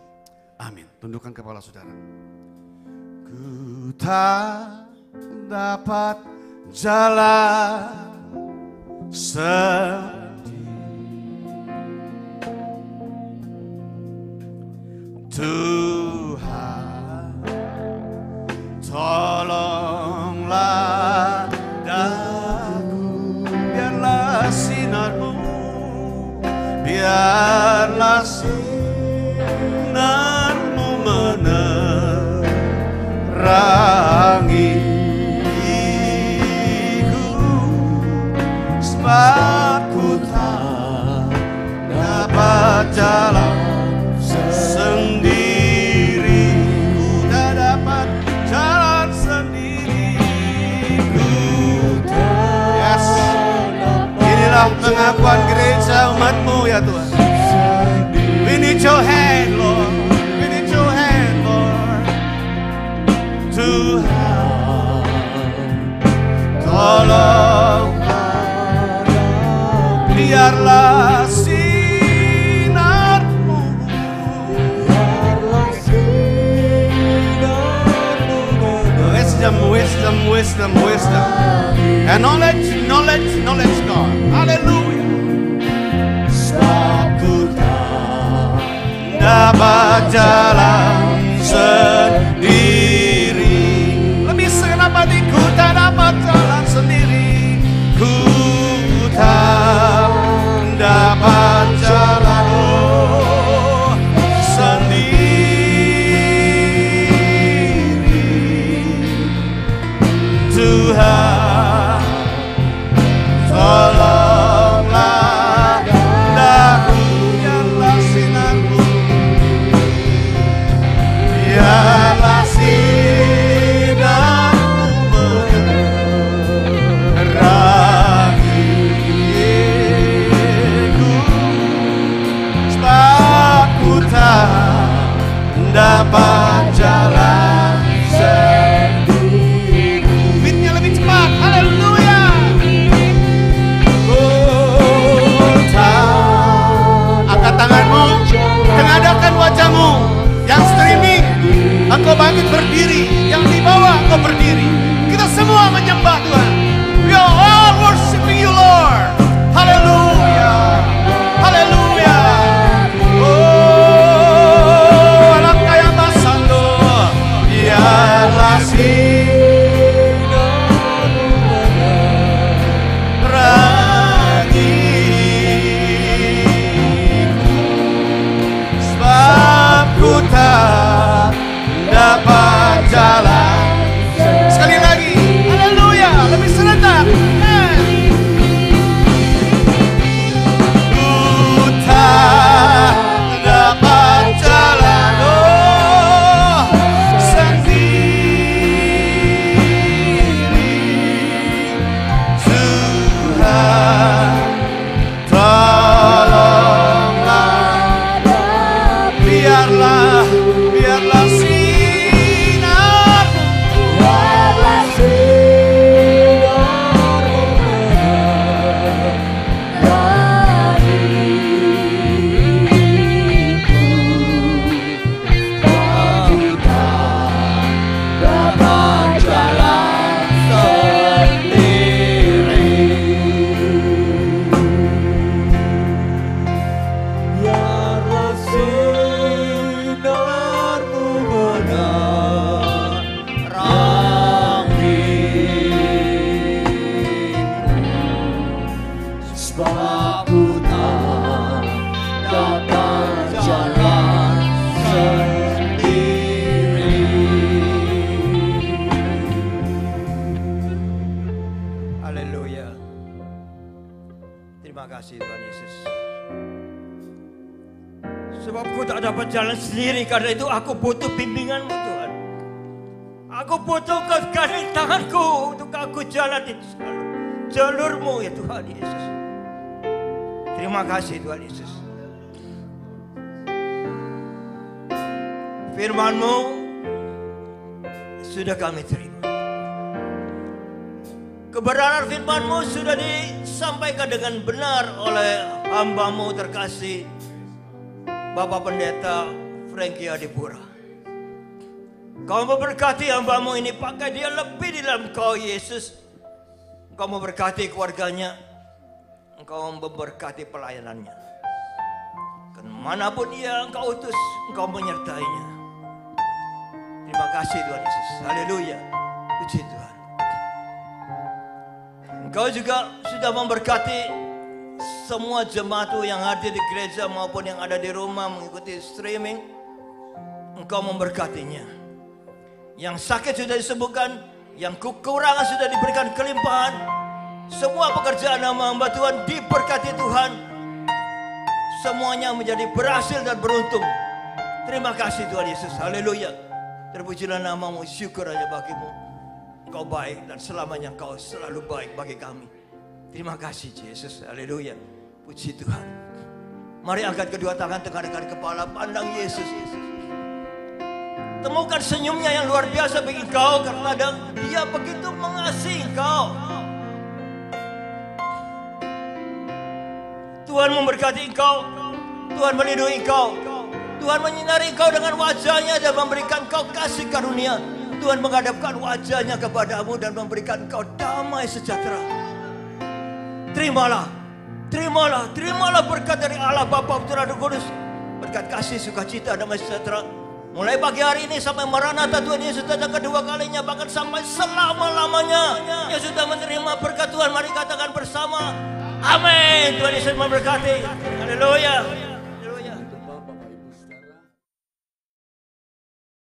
Amin. Tundukkan kepala saudara. Ku tak dapat jalan Tuhan, tolonglah daku, biarlah sinarmu, biarlah sinarmu menerangiku, sebab ku tak dapat jalan sendiri, ku tak dapat jalan sendiri, yes. Inilah pengakuan gereja umatmu ya Tuhan. We need your hand Lord, we need your hand Lord. Tuhan, tolong biarlah wisdom, and knowledge God. Hallelujah. Aku tak dapat jalan sendiri. Lebih segenap hatiku tak dapat jalan sendiri. Sebab aku tak dapat jalan sendiri, karena itu aku butuh bimbingan-Mu Tuhan. Aku butuh kasih tanganku untuk aku jalan di jalur-Mu ya Tuhan Yesus. Terima kasih Tuhan Yesus. Firman-Mu sudah kami terima. Kebenaran firman-Mu sudah disampaikan dengan benar oleh hamba-Mu terkasih Bapak Pendeta Frankie Adipura. Kau memberkati hamba-Mu ini, pakai dia lebih di dalam Kau Yesus. Engkau memberkati keluarganya, Engkau memberkati pelayanannya. Kemanapun dia Engkau utus, Engkau menyertainya. Terima kasih Tuhan Yesus. Haleluya. Puji Tuhan. Engkau juga sudah memberkati semua jemaat yang hadir di gereja maupun yang ada di rumah mengikuti streaming. Engkau memberkatinya. Yang sakit sudah disembuhkan, yang kekurangan sudah diberikan kelimpahan. Semua pekerjaan hamba Tuhan diberkati Tuhan. Semuanya menjadi berhasil dan beruntung. Terima kasih Tuhan Yesus. Haleluya. Terpujilah nama-Mu, syukur hanya bagi-Mu. Engkau baik dan selamanya Engkau selalu baik bagi kami. Terima kasih Yesus. Haleluya. Puji Tuhan. Mari angkat kedua tangan, tegakkan kepala, pandang Yesus. Temukan senyumnya yang luar biasa bagi Engkau, karena Dia begitu mengasihi Engkau. Tuhan memberkati Engkau. Tuhan melindungi Engkau. Tuhan menyinari Engkau dengan wajah-Nya dan memberikan Engkau kasih karunia. Tuhan menghadapkan wajah-Nya kepadamu dan memberikan Engkau damai sejahtera. Terimalah, terimalah, terimalah berkat dari Allah Bapa, Putra dan Roh Kudus. Berkat kasih, sukacita, damai sejahtera. Mulai pagi hari ini sampai Maranatha Tuhan Yesus datang kedua kalinya, bahkan sampai selama-lamanya. Yang sudah menerima berkat Tuhan, mari katakan bersama. Amin. Tuhan Yesus memberkati. Haleluya.